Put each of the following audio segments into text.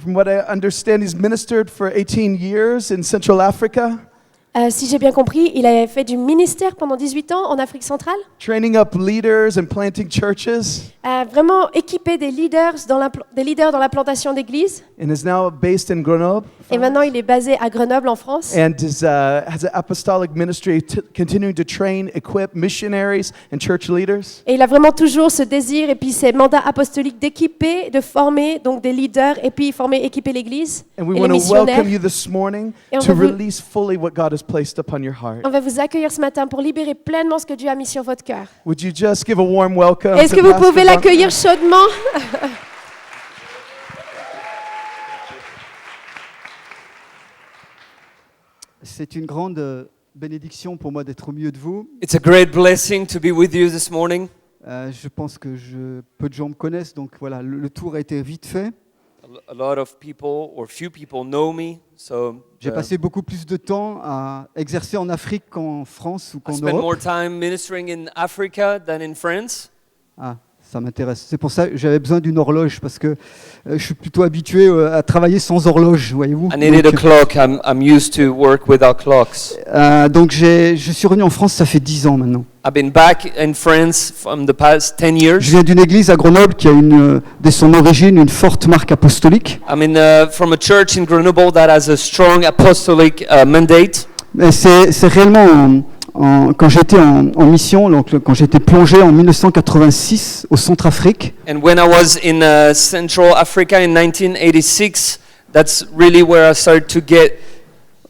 From what I understand, he's ministered for 18 years in Central Africa. Si j'ai bien compris, il a fait du ministère pendant 18 ans en Afrique centrale. Training up leaders and planting churches. Vraiment équipé des leaders dans la plantation d'églises. And is now based in Grenoble. Et maintenant, il est basé à Grenoble, en France. And has an apostolic ministry continuing to train, equip missionaries and church leaders. Et il a vraiment toujours ce désir et puis ces mandats apostoliques d'équiper, de former donc des leaders et puis équiper l'église And we et les want to missionnaires. welcome you this morning Et on to va vous- release fully what God has placed upon your heart. On va vous accueillir ce matin pour libérer pleinement ce que Dieu a mis sur votre cœur. Would you just give a warm welcome Est-ce to que vous Pastor pouvez Duncan? l'accueillir chaudement? C'est une grande bénédiction pour moi d'être au milieu de vous. It's a great blessing to be with you this morning. Je pense que peu de gens me connaissent, donc voilà, le tour a été vite fait. A lot of people or few people know me, so J'ai passé beaucoup plus de temps à exercer en Afrique qu'en France ou I qu'en spend more Europe. time ministering in Africa than in France. Ah, ça m'intéresse. C'est pour ça que j'avais besoin d'une horloge, parce que je suis plutôt habitué à travailler sans horloge, voyez-vous. I needed a Donc, clock. I'm used to work without clocks. donc je suis revenu en France, ça fait 10 ans maintenant. I've been back in France from the past 10 Je years. viens d'une église à Grenoble qui a dès son origine une forte marque apostolique. I'm from a church in Grenoble that has a strong apostolic mandate. Mais c'est réellement quand j'étais en mission, donc quand j'étais plongé en 1986 au Centrafrique. And when I was in Central Africa in 1986, that's really where I started to get.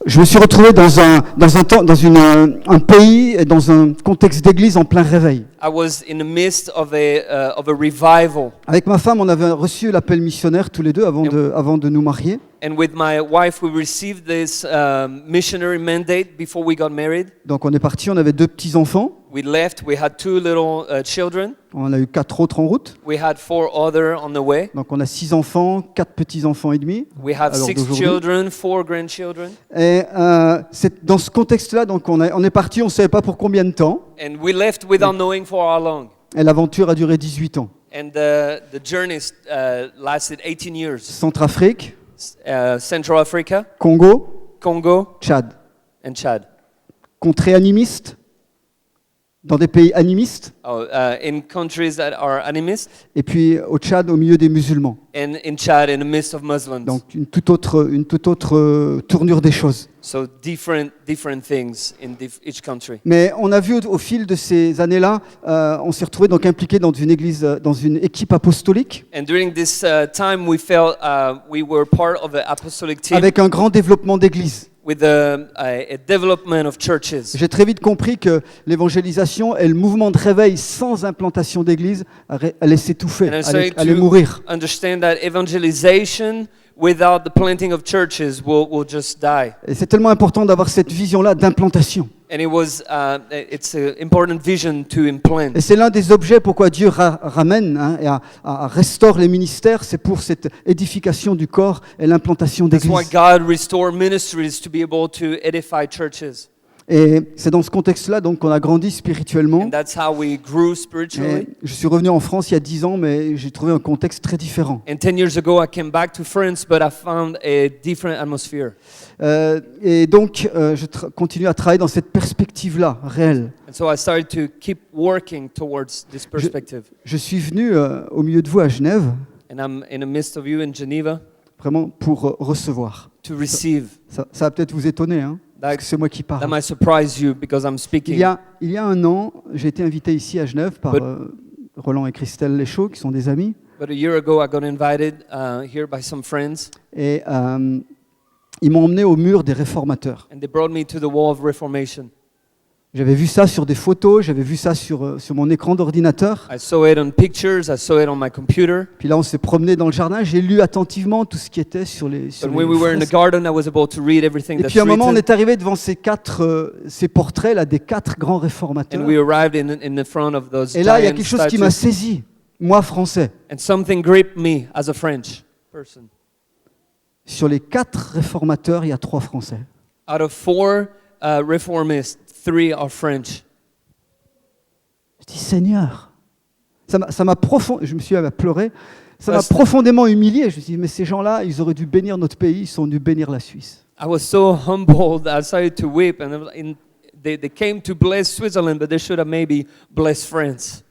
Je me suis retrouvé dans un pays et dans un contexte d'église en plein réveil. I was in the midst of a revival. Avec ma femme, on avait reçu l'appel missionnaire tous les deux avant de nous marier. And with my wife, we received this missionary mandate before we got married. Donc on est parti, on avait 2 petits-enfants. We left, we had 2 little children. On a eu 4 autres en route. We had 4 other on the way. Donc on a 6 enfants, 4 petits-enfants et demi. We have à l'heure 6 d'aujourd'hui. children, 4 grandchildren. Et c'est dans ce contexte-là, donc on est parti, on ne savait pas pour combien de temps. And we left without knowing for how long. Et l'aventure a duré 18 ans. And the journey lasted 18 years. Centrafrique, Central Africa, Congo, Congo, Tchad. and Chad. Contrées animistes, dans des pays animistes. In countries that are animist, Et puis au Tchad, au milieu des musulmans. and in Chad, in the midst of Muslims. Donc une toute autre tournure des choses. So different things in each country. Mais on a vu au fil de ces années-là, on s'est retrouvé donc impliqué dans une église, dans une équipe apostolique, And during this time, we felt we were part of an apostolic team avec un grand développement d'église. with a development of churches. J'ai très vite compris que l'évangélisation et le mouvement de réveil sans implantation d'église allait s'étouffer, And I started allait to mourir. understand that evangelization without the planting of churches will just die. Et c'est tellement important d'avoir cette vision-là d'implantation. And it's an important vision to implant. Et c'est l'un des objets pourquoi Dieu ramène et restaure les ministères, c'est pour cette édification du corps et l'implantation That's why d'église. God restore ministries to be able to edify churches. Et c'est dans ce contexte-là donc qu'on a grandi spirituellement. And that's how we grew Et spiritually. je suis revenu en France il y a 10 ans, mais j'ai trouvé un contexte très différent. And 10 years ago, I came back to France, but I found a different atmosphere. Et donc, je continue à travailler dans cette perspective-là, réelle. And so I started to keep working towards this perspective. Je suis venu au milieu de vous à Genève, And I'm in the midst of you in Geneva vraiment pour recevoir. to receive. Ça va peut-être vous étonner, hein, parce que c'est moi qui That parle. might surprise you because I'm Il speaking. y a 1 an, j'ai été invité ici à Genève par Roland et Christelle Léchaud, qui sont des amis. But a year ago, I got invited here by some friends, Et ils m'ont emmené au mur des réformateurs. and they brought me to the wall of Reformation. J'avais vu ça sur des photos, j'avais vu ça sur mon écran d'ordinateur. I saw it on pictures, I saw it on my computer. Puis là, on s'est promené dans le jardin, j'ai lu attentivement tout ce qui était sur les But when we were in the fresques. garden, I was able to read everything Et that's puis à un moment, on written. est arrivé devant ces portraits là des 4 grands réformateurs. And we arrived in the front of those Et là, il y a giant quelque chose qui m'a statues. saisi, moi français. And something gripped me as a French person. Sur les 4 réformateurs, il y a 3 Français. Out of 4 reformists, 3 are French. Je dis Seigneur, ça m'a profond. Je me suis mis à pleurer. Ça m'a profondément humilié. Je me suis dit, mais ces gens-là, ils auraient dû bénir notre pays, ils sont venus bénir la Suisse. I was so humbled, I started to weep, and they came to bless Switzerland, but they should have maybe blessed France.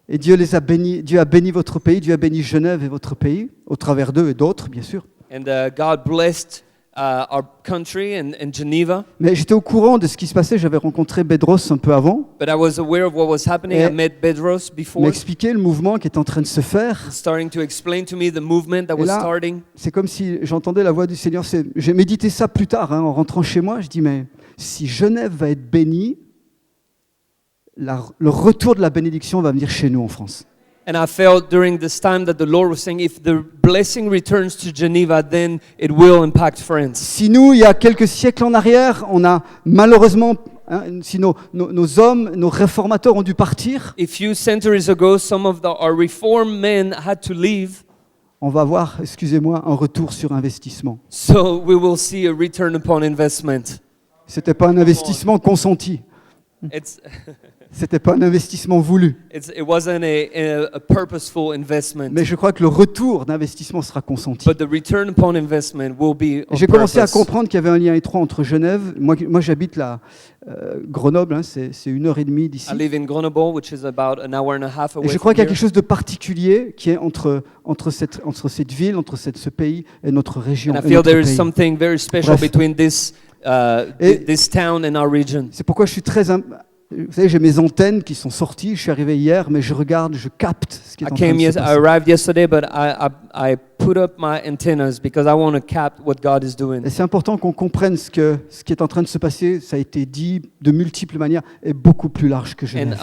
Et Dieu les a bénis, Dieu a béni votre pays, Dieu a béni Genève et votre pays, au travers d'eux et d'autres, bien sûr. And God blessed our country and Geneva. Mais j'étais au courant de ce qui se passait, j'avais rencontré Bedros un peu avant. But I was aware of what was happening. I met Bedros Il before, m'a expliqué le mouvement qui est en train de se faire. starting to explain to me the movement that Et was là, starting. c'est comme si j'entendais la voix du Seigneur. J'ai médité ça plus tard, en rentrant chez moi. Je dis, mais si Genève va être bénie, le retour de la bénédiction va venir chez nous en France. And I felt during this time that the Lord was saying, if the blessing returns to Geneva, then it will impact France. Si nous, il y a quelques siècles en arrière, on a malheureusement, si nos hommes, nos réformateurs ont dû partir, A few centuries ago, some of our reform men had to leave, on va avoir, excusez-moi, un retour sur investissement. so we will see a return upon investment. C'était pas un investissement consenti. C'était pas un investissement voulu. It wasn't a purposeful investment, Mais je crois que le retour d'investissement sera consenti. but the return upon investment will be Et on j'ai commencé à purpose. comprendre qu'il y avait un lien étroit entre Genève. Moi j'habite là, Grenoble, c'est 1h30 d'ici. I live in Grenoble, which is about an hour and a half Et away je crois from qu'il y a here. quelque chose de particulier qui est entre cette ville, entre ce pays et notre région. And I et feel notre there is pays. something very special Bref. between this Et- this town and our region. C'est pourquoi je suis très... Vous savez, j'ai mes antennes qui sont sorties. Je suis arrivé hier, mais je regarde, je capte ce qui est I en train came de se I passer. arrived yesterday, but I put up my antennas because I want to cap what God is doing. Et c'est important qu'on comprenne ce qui est en train de se passer. Ça a été dit de multiples manières et beaucoup plus large que And Genève.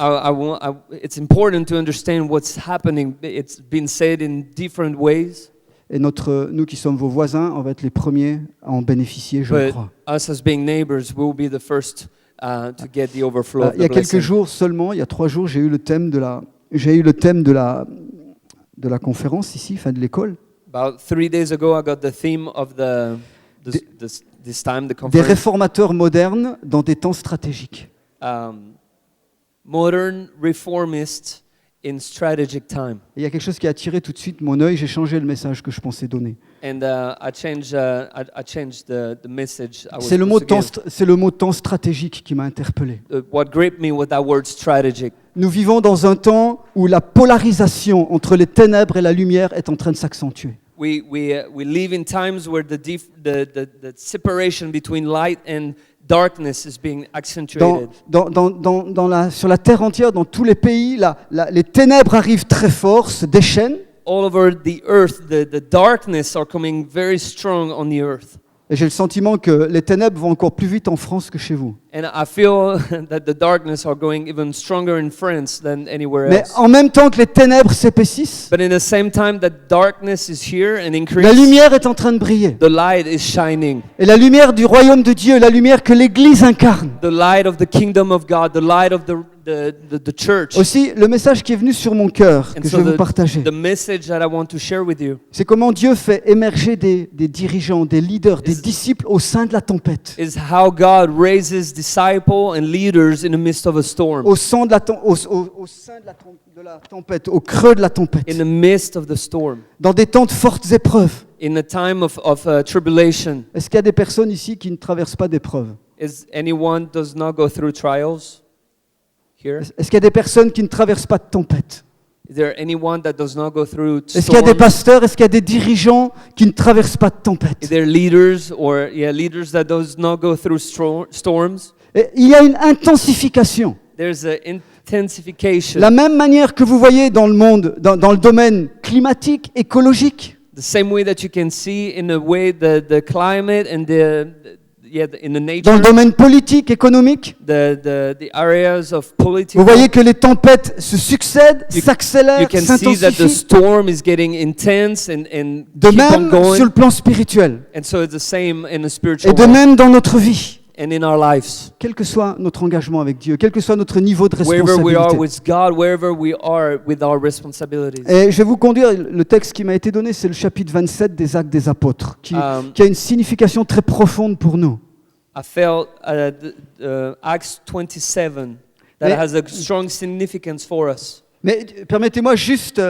it's important to understand what's happening. It's been said in different ways, Et nous qui sommes vos voisins, on va être les premiers à en bénéficier, je le but crois. us as being neighbors will be the first to get the overflow of Il y a the quelques blessing. jours seulement, il y a 3 jours, j'ai eu le thème de la conférence ici, enfin de l'école, About 3 days ago, I got the theme of this time, the des conference. réformateurs modernes dans des temps stratégiques. Modern reformists in strategic time. Et il y a quelque chose qui a attiré tout de suite mon œil, j'ai changé le message que je pensais donner. And I changed the message I was C'est le mot supposed to give. c'est le mot temps stratégique qui m'a interpellé. What gripped me with that word strategic. Nous vivons dans un temps où la polarisation entre les ténèbres et la lumière est en train de s'accentuer. We live in times where the separation between light and darkness is being accentuated. Sur la terre entière, dans tous les pays, les ténèbres arrivent très fort, se déchaînent. All over the earth, the darkness are coming very strong on the earth. Et j'ai le sentiment que les ténèbres vont encore plus vite en France que chez vous. And I feel that the darkness are going even stronger in France than anywhere Mais else. en même temps que les ténèbres s'épaississent, But in the same time that darkness is here and la increased, lumière est en train de briller. the light is shining. Et la lumière du royaume de Dieu, la lumière que l'Église incarne. The light of the kingdom of God, the light of the church. Aussi, le message qui est venu sur mon cœur, And que je so vais vous partager, the message that I want to share with you c'est comment Dieu fait émerger des dirigeants, des leaders, des disciples au sein de la tempête. is how God raises disciples and leaders in the midst of a storm, Au sein de la tempête, au creux de la tempête, in the midst of the storm, dans des temps de fortes épreuves. in a time of tribulation. Est-ce qu'il y a des personnes ici qui ne traversent pas d'épreuves? Is anyone does not go through trials here? Est-ce qu'il y a des personnes qui ne traversent pas de tempête? Is there anyone that does not go through Est-ce qu'il y a des storms? pasteurs, est-ce qu'il y a des dirigeants qui ne traversent pas de Is tempête? there leaders or leaders that does not go through storms? Et il y a une intensification. There's an intensification. La même manière que vous voyez dans le monde, dans le domaine climatique, écologique, The same way that you can see in the way the climate and in the nature, dans le domaine politique, économique. the areas of politics. Vous voyez que les tempêtes se succèdent, You s'accélèrent, can see that the s'intensifient. storm is getting intense and De keep on même going. sur le plan spirituel. And so it's the same in the Et spiritual de world même dans notre vie. and in our lives. Quel que soit notre engagement avec Dieu, quel que soit notre niveau de Wherever we are responsabilité. with God, wherever we are with our responsibilities. Et je vais vous conduire, le texte qui m'a été donné, c'est le chapitre 27 des Actes des Apôtres, qui a une signification très profonde pour nous. I felt Acts 27 that Mais- has a strong significance for us. Mais permettez-moi juste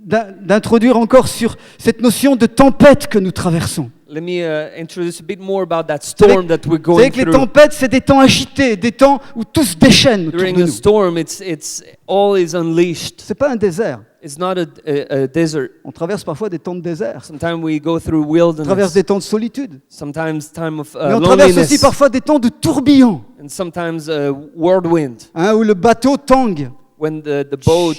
d'introduire encore sur cette notion de tempête que nous traversons. Let me introduce a bit more about that storm that we're Vous going savez que les through. tempêtes, c'est des temps agités, des temps où tout se déchaîne autour During de a nous. storm, it's all is unleashed. C'est pas un désert. It's not a desert. On traverse parfois des temps de désert. Sometimes we go through On traverse wilderness. des temps de solitude. Sometimes time of Mais on traverse aussi loneliness. parfois des temps de tourbillon, And sometimes whirlwind, où le bateau tangue, when the boat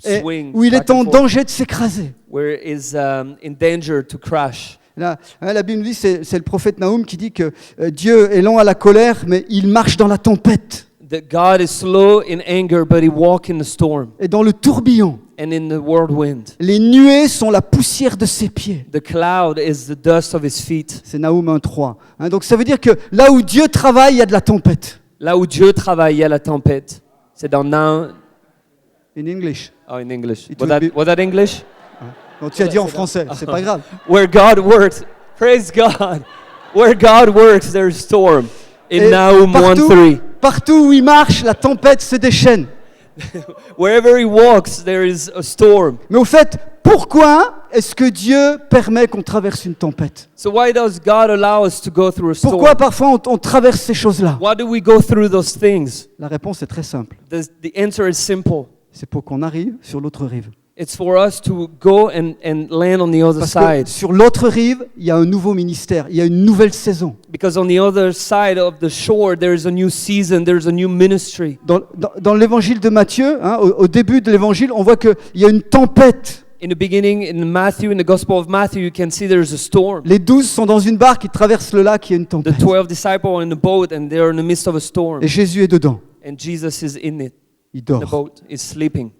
et swings où il est back and en forth, danger de s'écraser. where it is in danger to crash. Là, la Bible dit, c'est le prophète Nahum qui dit que Dieu est lent à la colère, mais il marche dans la tempête That God is slow in anger, but He walks in the storm et dans le tourbillon. and in the whirlwind. Les nuées sont la poussière de ses pieds. The cloud is the dust of His feet. C'est Nahum 1:3. Donc ça veut dire que là où Dieu travaille, il y a de la tempête. Là où Dieu travaille, il y a la tempête. C'est dans Now. In English. Oh, in English. It Was would be- that English? Donc tu as dit en français, c'est pas grave. Where God works. Praise God. Where God works, there's storm. In Et Nahum 1:3. partout où il marche, la tempête se déchaîne. Wherever He walks, there is a storm. Mais au fait, pourquoi est-ce que Dieu permet qu'on traverse une tempête? So why does God allow us to go through a storm? Pourquoi parfois on traverse ces choses-là? Why do we go through those things? La réponse est très simple. The answer is simple. C'est pour qu'on arrive sur l'autre rive. It's for us to go and land on the other Parce que side. sur l'autre rive, il y a un nouveau ministère, il y a une nouvelle saison. Because on the other side of the shore, there is a new season, there's a new ministry. Dans l'évangile de Matthieu, au début de l'évangile, on voit qu'il y a une tempête. In the beginning, in Matthew, in the Gospel of Matthew, you can see there's a storm. Les 12 sont dans une barque, ils traversent le lac, il y a une The tempête. 12 disciples are in the boat and they're in the midst of a storm. Et Jésus est dedans, And Jesus is in it. il The dort. boat is sleeping,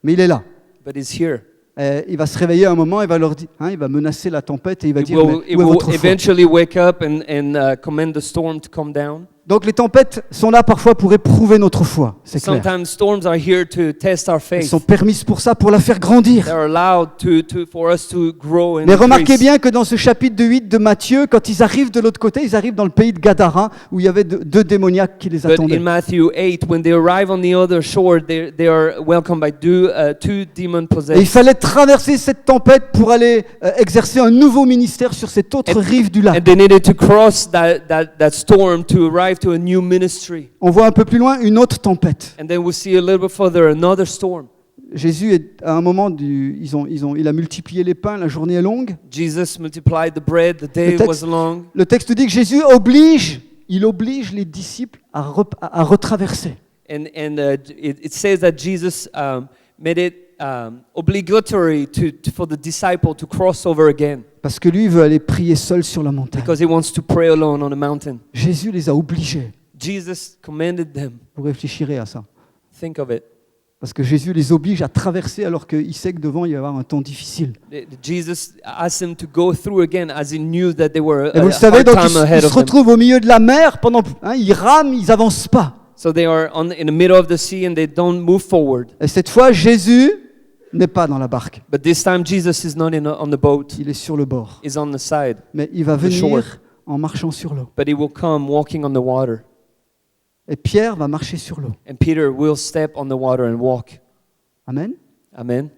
Mais il est là. but he's here. Il va se réveiller à un moment, il va leur dire, il va menacer la tempête et il va It dire, will, mais it où est will votre foi? eventually wake up and command the storm to come down. Donc les tempêtes sont là parfois pour éprouver notre foi, c'est clair. Sometimes storms are here to test our Elles faith. sont permises pour ça, pour la faire grandir. They're allowed for us to grow and Mais remarquez increase. bien que dans ce chapitre 8 de Matthieu, quand ils arrivent de l'autre côté, ils arrivent dans le pays de Gadara, où il y avait deux démoniaques qui les But attendaient. in Matthew 8, when they arrive on the other shore, they are welcomed by two Et il demon-possessed. fallait traverser cette tempête pour aller exercer un nouveau ministère sur cette autre rive du lac. And they needed to cross that storm to arrive to a new ministry. On voit un peu plus loin une autre tempête. And then we see a little bit further another storm. Jésus, à un moment, il a multiplié les pains, la journée est longue. Jesus multiplied the bread, the day Le texte- was long. Le texte dit que Jésus oblige les disciples à retraverser. And it says that Jesus made it obligatory for the disciple to cross over again Parce que lui veut aller prier seul sur la montagne. because he wants to pray alone on the mountain. Jésus les a obligés. Jesus commanded them. Vous réfléchirez à ça. Think of it. Parce que Jésus les oblige à traverser alors qu'il sait que devant il va y avoir un temps difficile. Jesus asked them to go through again as he knew that they were Et vous a le savez, hard donc time ils ahead se of them. retrouvent au milieu de la mer pendant, ils rament, ils avancent pas. So they are in the middle of the sea and they don't move forward. Et cette fois, Jésus n'est pas dans la barque. But this time Jesus is not on the boat. Il est sur le bord. He's on the side. Mais il va The shore. venir en marchant sur l'eau. But he will come walking on the water. Et Pierre va marcher sur l'eau. And Peter will step on the water and walk. Amen. Amen.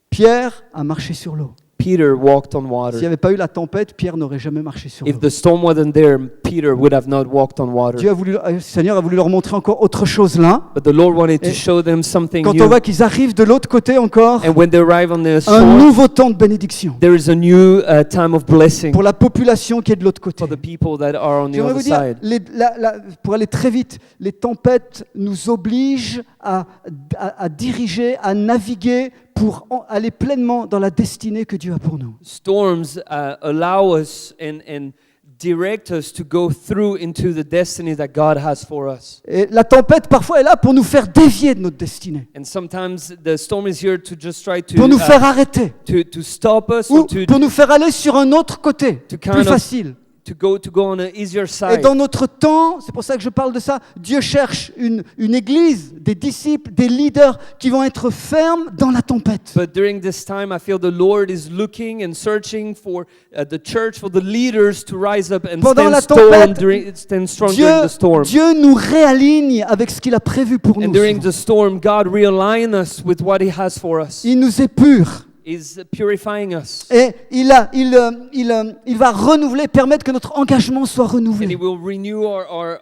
Pierre a marché sur l'eau. Peter walked on S'il n'y water. avait pas eu la tempête, Pierre n'aurait jamais marché sur If l'eau. the storm wasn't there, Peter would have not walked on water. Le Seigneur a voulu leur montrer encore autre chose là. But the Lord wanted to Et show them something Quand on new. voit qu'ils arrivent de l'autre côté encore, And when they arrive on the un shore, nouveau temps de bénédiction there is a new time of blessing pour la population qui est de l'autre côté. for the people that are on the J'aimerais other vous dire, side. pour aller très vite, les tempêtes nous obligent à diriger, à naviguer pour aller pleinement dans la destinée que Dieu a pour nous. Storms allow us and direct us to go through into the destiny that God has for us. Et la tempête, parfois, est là pour nous faire dévier de notre destinée, And sometimes the storm is here to just try pour nous faire arrêter, to stop us ou or pour nous faire aller sur un autre côté, to plus kind of- facile. to go on an easier Et side. dans notre temps, c'est pour ça que je parle de ça, Dieu cherche une église, des disciples, des leaders qui vont être fermes dans la tempête. But during this time, I feel the Lord is looking and searching for the church, for the leaders to rise up and Pendant la stand tempête, strong during the storm. Dieu nous réaligne avec ce qu'il a prévu pour nous. And during the storm, God realign us with what He has for us. Il nous épure. He's purifying us. Et il va renouveler, permettre que notre engagement soit And He renouvelé. will renew our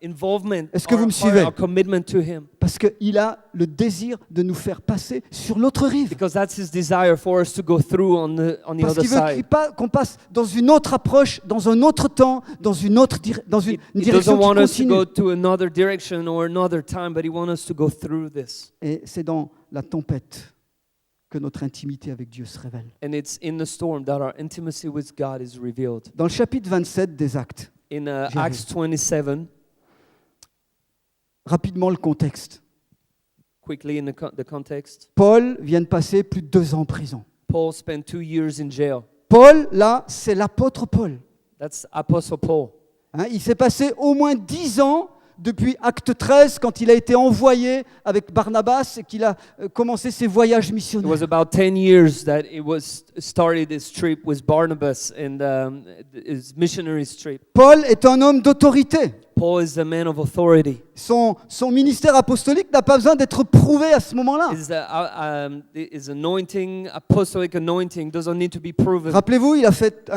involvement, Est-ce que vous me suivez? our commitment to Him. Parce qu'il a le désir de nous faire passer sur l'autre rive. Because that's His desire for us to go through on the Parce other qu'il veut side. qu'on passe dans une autre approche, dans un autre temps, dans une He direction doesn't want qui us to continue. go to another direction or another time, but He wants us to go through this. Et c'est dans la tempête que notre intimité avec Dieu se révèle. And it's in the storm that our intimacy with God is revealed. Dans le chapitre 27 des Actes, In J'arrive. Acts 27, rapidement le contexte. quickly in the context, Paul vient de passer plus de 2 ans en prison. Paul spent 2 years in jail. Paul, là, c'est l'apôtre Paul. That's Apostle Paul. Hein, il s'est passé au moins 10 ans depuis Acte 13, quand il a été envoyé avec Barnabas et qu'il a commencé ses voyages It was missionnaires. about 10 years that it was started his trip with Barnabas and his missionary trip. Paul est un homme d'autorité. Paul is a man of authority. Son ministère apostolique n'a pas besoin d'être prouvé à ce moment-là. His anointing, apostolic anointing, doesn't need to be proven. Rappelez-vous, il a fait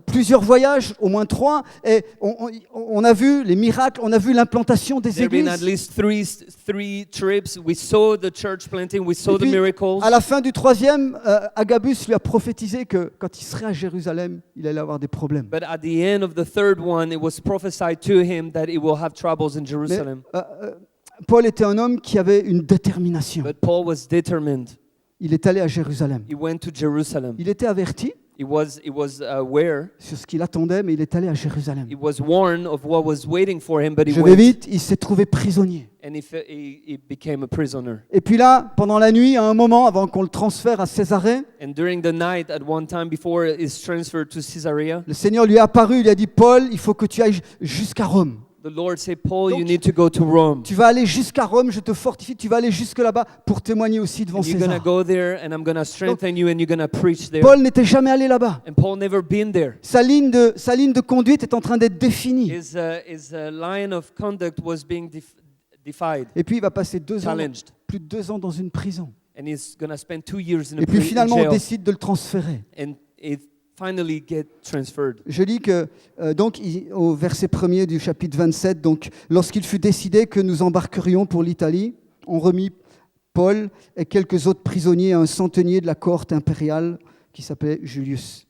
plusieurs voyages, au moins 3, et on a vu les miracles, on a vu l'implantation des There have been at églises. least three trips. We saw the church planting. We saw Et the puis, miracles. à la fin du 3e, Agabus lui a prophétisé que quand il serait à Jérusalem, il allait avoir des problèmes. But at the end of the third one, it was prophesied to him that he will have troubles in Mais, Jerusalem. Paul était un homme qui avait une détermination. But Paul was determined. Il est allé à Jérusalem. He went to Jerusalem. Il était averti He was aware. sur ce qu'il attendait, mais il est allé à Jérusalem. He was warned of what was waiting for him, but he Je vais went vite, il s'est trouvé prisonnier. and he became a prisoner. Et puis là, pendant la nuit, à un moment, avant qu'on le transfère à Césarée, And during the night, at one time before his transfer to Caesarea, le Seigneur lui est apparu, il lui a dit, Paul, il faut que tu ailles jusqu'à Rome. the Lord said, Paul, Donc, you need to go to Rome. Tu vas aller jusqu'à Rome, je te fortifie, tu vas aller jusque là-bas pour témoigner aussi devant And you're going to César. go there, and I'm going to strengthen you, and you're going to preach there. Paul n'était jamais allé là-bas. And Paul never been there. Sa ligne de conduite est en train d'être définie. His line of conduct was being defied, Et puis il va passer 2 ans, challenged. plus de 2 ans dans une prison. And he's going to spend 2 years in Et a puis finalement, on jail. décide de le transférer. And it finally get transferred. Je lis que, au verset 1er du chapitre 27, donc, lorsqu'il fut décidé que nous embarquerions pour l'Italie, on remit Paul et quelques autres prisonniers à un centenier de la cohorte impériale qui s'appelait Julius.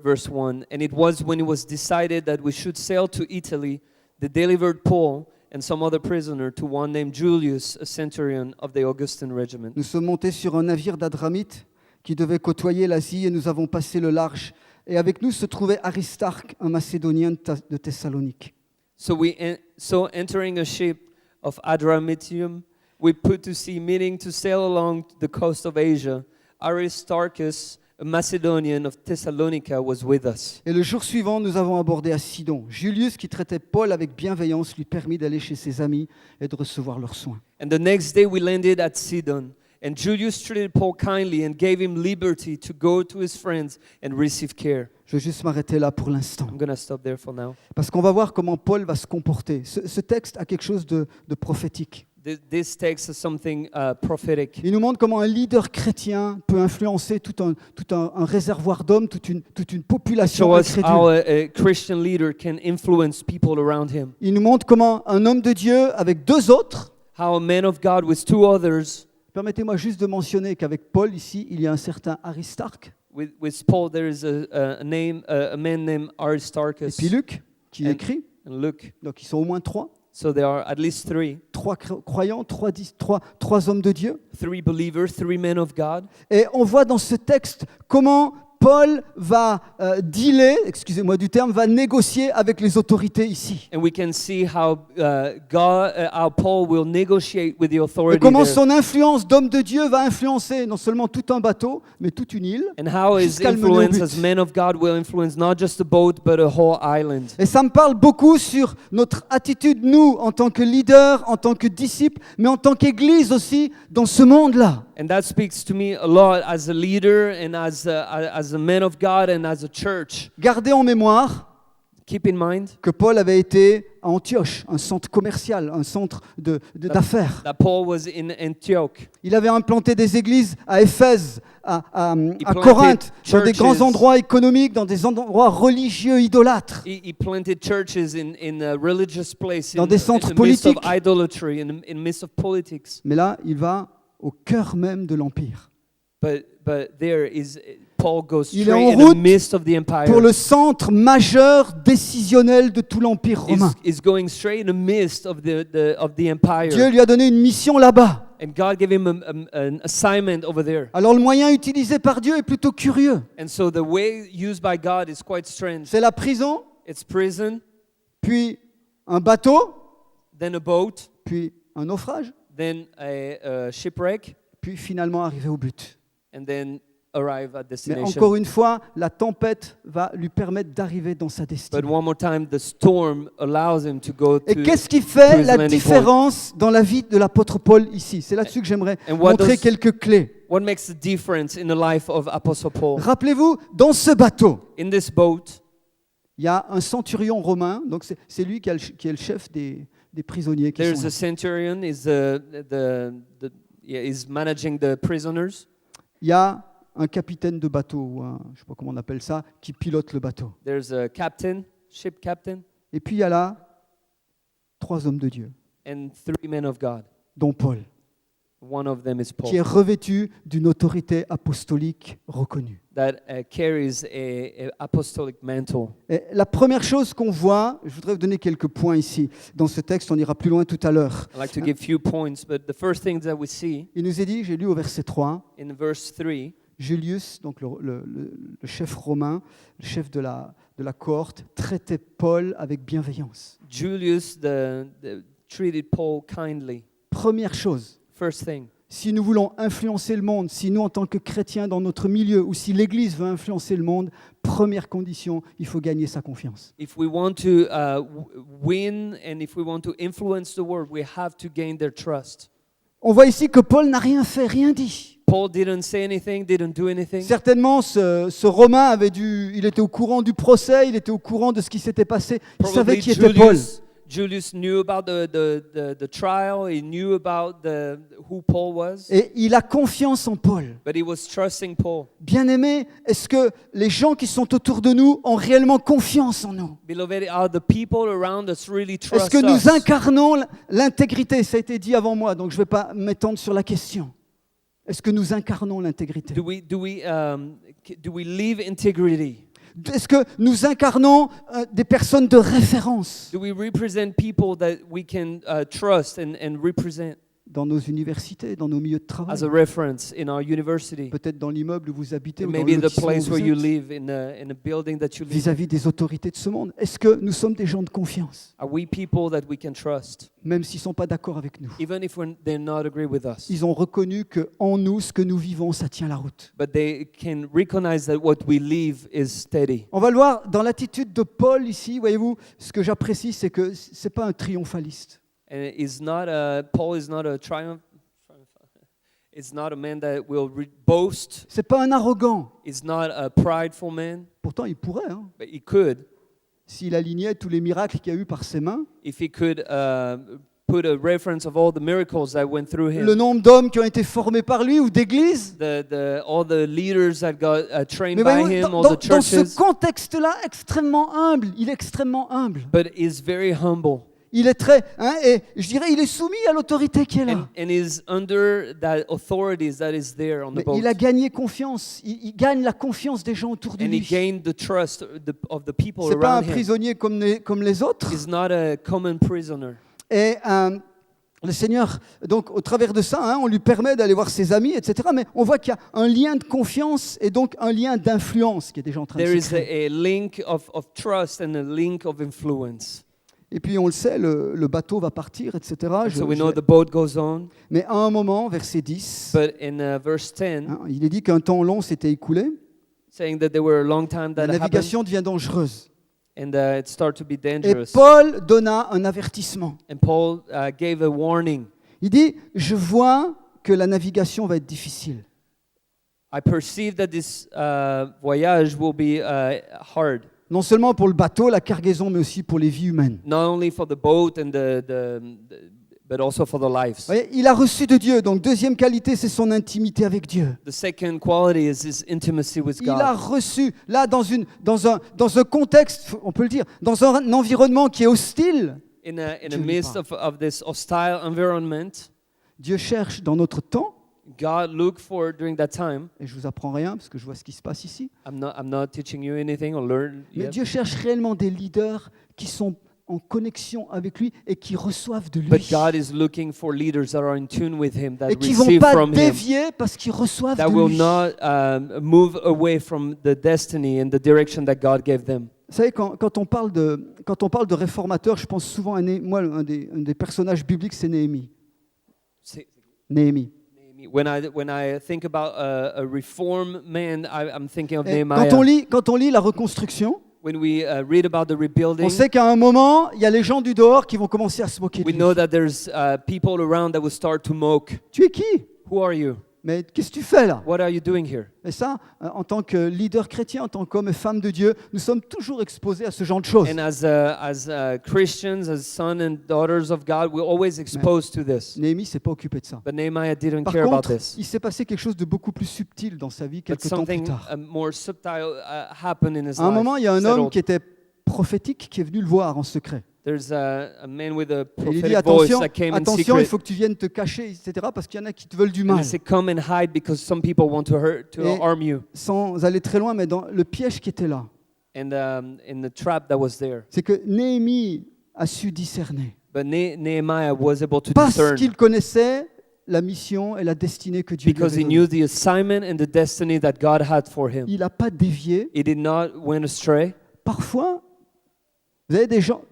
Verse 1. And it was when it was decided that we should sail to Italy, they delivered Paul and some other prisoner to one named Julius, a centurion of the Augustan regiment. Nous sommes montés sur un navire d'Adramite qui devait côtoyer l'Asie et nous avons passé le large. Et avec nous se trouvait Aristarque, un Macédonien de Thessalonique. So entering a ship of Adramyttium, we put to sea, meaning to sail along the coast of Asia. Aristarchus, a Macedonian of Thessalonica, was with us. Et le jour suivant, nous avons abordé à Sidon. Julius, qui traitait Paul avec bienveillance, lui permit d'aller chez ses amis et de recevoir leurs soins. And the next day we landed at Sidon. And Julius treated Paul kindly and gave him liberty to go to his friends and receive care. Je vais juste m'arrêter là pour l'instant. I'm going to stop there for now. Parce qu'on va voir comment Paul va se comporter. Ce texte a quelque chose de prophétique. This text is something prophetic. Il nous montre comment un leader chrétien peut influencer tout un réservoir d'hommes, toute une population Show us how incrédule. a Christian leader can influence people around him. Il nous montre comment un homme de Dieu avec 2 autres. How a man of God with 2 others. Permettez-moi juste de mentionner qu'avec Paul ici, il y a un certain Aristarque. With Paul, there is a man named Et Aristarchus puis Luc, qui And- écrit. and Luke. Donc ils sont au moins 3. So there are at least 3 3 croyants, 3 hommes de Dieu. believers, 3 men of God. Et on voit dans ce texte comment Paul va dealer, excusez-moi du terme, va négocier avec les autorités ici. And we can see how how Paul will negotiate with the Et authority comment there. son influence d'homme de Dieu va influencer non seulement tout un bateau, mais toute une île. And how his jusqu'à le mener au influence but. as men of God will influence not just a boat, but a whole island. Et ça me parle beaucoup sur notre attitude, nous, en tant que leaders, en tant que disciples, mais en tant qu'Église aussi, dans ce monde-là. And that speaks to me a lot as a leader and as a man of God and as a church. Gardez en mémoire Keep in mind que Paul avait été à Antioche, un centre commercial, un centre d'affaires. that Paul was in Antioch. Il avait implanté des églises à Éphèse, à planted Corinthe, dans des grands churches. endroits économiques, dans des endroits religieux idolâtres. He planted churches in a religious place, Dans des centres in the midst of politiques. idolatry, in the midst of politics. Mais là, il va au cœur même de l'Empire. But there is Paul goes Il est en straight in route the midst of the empire. Pour le centre majeur décisionnel de tout l'Empire romain. Is going straight in the midst of the empire. Dieu lui a donné une mission là-bas. And God gave him an assignment over there. Alors le moyen utilisé par Dieu est plutôt curieux. And so the way used by God is quite strange. C'est la prison, It's prison, puis un bateau, then a boat, puis un naufrage, then a shipwreck, puis finalement arriver au but. and then arrive at Mais destination. encore une fois, la tempête va lui permettre d'arriver dans sa But destinée. one more time, the storm allows him to go Et to. qu'est-ce qui fait his la landing différence dans la vie de l'apôtre Paul ici? C'est là-dessus que j'aimerais And what montrer does- quelques clés. What makes the difference in the life of Apostle Paul? Rappelez-vous, dans ce bateau, In this boat, il y a un centurion romain, donc c'est lui qui est le chef des prisonniers qui there's sont là. a centurion is managing the prisoners. Il y a un capitaine de bateau, ou je ne sais pas comment on appelle ça, qui pilote le bateau. There's a captain, ship captain, Et puis il y a là 3 hommes de Dieu, and 3 men of God. dont Paul, One of them is qui est Paul, revêtu d'une autorité apostolique reconnue. that carries a apostolic mantle. Et la première chose qu'on voit, je voudrais vous donner quelques points ici, dans ce texte, on ira plus loin tout à l'heure. I'd like to give few points, but the first thing that we see Il nous est dit, j'ai lu au verset 3, in verse 3, Julius, donc le chef romain, le chef de la cohorte, traitait Paul avec bienveillance. Julius treated Paul kindly. Première chose, First thing, si nous voulons influencer le monde, si nous en tant que chrétiens dans notre milieu, ou si l'Église veut influencer le monde, première condition, il faut gagner sa confiance. if we want to win and if we want to influence the world, we have to gain their trust. On voit ici que Paul n'a rien fait, rien dit. Paul didn't say anything, didn't do anything. Certainement, ce Romain il était au courant du procès, il était au courant de ce qui s'était passé, il savait qui était Paul. Julius knew about the trial. He knew about who Paul was. Et il a confiance en Paul. But he was trusting Paul. Bien-aimés, est-ce que les gens qui sont autour de nous ont réellement confiance en nous? Beloved, are the people around us really Est-ce trust que us? nous incarnons l'intégrité? Ça a été dit avant moi, donc je ne vais pas m'étendre sur la question. Est-ce que nous incarnons l'intégrité? Do we live integrity? Est-ce que nous incarnons des personnes de référence Do we represent people that we can trust and represent dans nos universités, dans nos milieux de travail? as a reference in our university? Peut-être dans l'immeuble où vous habitez ou dans Maybe le the lotissement place où where vous you êtes, live, in a building that you live. vis-à-vis des autorités de ce monde. Est-ce que nous sommes des gens de confiance, Are we people that we can trust, même s'ils ne sont pas d'accord avec nous? even if they not agree with us? Ils ont reconnu qu'en nous, ce que nous vivons, ça tient la route. But they can recognize that what we live is steady. On va le voir dans l'attitude de Paul ici, voyez-vous, ce que j'apprécie, c'est que ce n'est pas un triomphaliste. And Paul is not a triumph. It's not a man that will boast. Ce n'est pas un arrogant. He's not a prideful man. Pourtant, il pourrait, hein, But he could, s'il alignait tous les miracles qu'il y a eu par ses mains, if he could put a reference of all the miracles that went through him. le nombre d'hommes qui ont été formés par lui ou d'églises. All the leaders that got trained Mais by voyez-vous, him, all dans the ce churches. contexte-là, extrêmement humble, il est extrêmement humble. But is very humble. Il est très, et je dirais, il est soumis à l'autorité qui est là. And is under that authority that is there on the Mais boat. il a gagné confiance, il gagne la confiance des gens autour de And he lui. gained the trust of the people C'est pas un around him. prisonnier comme les autres. He's not a common prisoner. Et le Seigneur, donc au travers de ça, hein, on lui permet d'aller voir ses amis, etc. Mais on voit qu'il y a un lien de confiance et donc un lien d'influence qui est déjà en train de There se is créer. a link of trust and a link of influence. Et puis on le sait, le bateau va partir, etc. And so we know the boat goes on, Mais à un moment, verset 10, but in verse 10, hein, il est dit qu'un temps long s'était écoulé, saying that there were a long time la that happened, navigation devient dangereuse. and it started to be Et dangerous. Paul donna un avertissement. And Paul gave a warning. Il dit, je vois que la navigation va être difficile. I perceive that this voyage will be hard, Non seulement pour le bateau, la cargaison, mais aussi pour les vies humaines. not only for the boat and but also for the lives. Vous voyez, il a reçu de Dieu. Donc deuxième qualité, c'est son intimité avec Dieu. The second quality is his intimacy with Il a God. reçu, là, dans un contexte, on peut le dire, dans un environnement qui est hostile. In Dieu the lui midst parle. of this hostile environment, Dieu cherche dans notre temps, God looked for during that time. et je vous apprends rien parce que je vois ce qui se passe ici, I'm not teaching you anything or learn mais yet. Dieu cherche réellement des leaders qui sont en connexion avec lui et qui reçoivent de lui. But God is looking for leaders that are in tune with Him, that Et qui ne vont receive pas from Him, dévier parce qu'ils reçoivent that de will lui. not move away from the destiny and the direction that God gave them. Vous savez, quand on parle de réformateurs, je pense souvent à moi, un des personnages bibliques, c'est Néhémie. Néhémie. When I think about a reform man, I'm thinking of Et Nehemiah. quand on lit la reconstruction, When we read about the rebuilding, on sait qu'à un moment, il y a les gens du dehors qui vont commencer à se moquer de we lui. know that there's people around that will start to mock. Tu es qui? Who are you? Mais qu'est-ce que tu fais là? What are you doing here? Et ça, en tant que leader chrétien, en tant qu'homme et femme de Dieu, nous sommes toujours exposés à ce genre de choses. And as Christians, as sons and daughters of God, we're always exposed to this. Néhémie s'est pas occupé de ça. But Nehemiah didn't Par care about contre, this. il s'est passé quelque chose de beaucoup plus subtil dans sa vie But quelques temps plus something tard. more subtle happened in his À un life. moment, il y a un homme settled. qui était prophétique qui est venu le voir en secret. There's a man with a Et il lui dit prophetic voice attention, that came in attention, il secret. faut que tu viennes te cacher, etc. Parce qu'il y en a qui te veulent du And mal. he said, "Come and hide because some people want to Et- harm you." Sans aller très loin, mais dans le piège qui était là, And in the trap that was there. c'est que Néhémie a su discerner. But Nehemiah was able to Parce discern qu'il connaissait la mission et la destinée que Dieu lui because avait he donnée. knew the assignment and the destiny that God had for him. Il n'a pas dévié. He did not went astray. Parfois, vous avez des gens...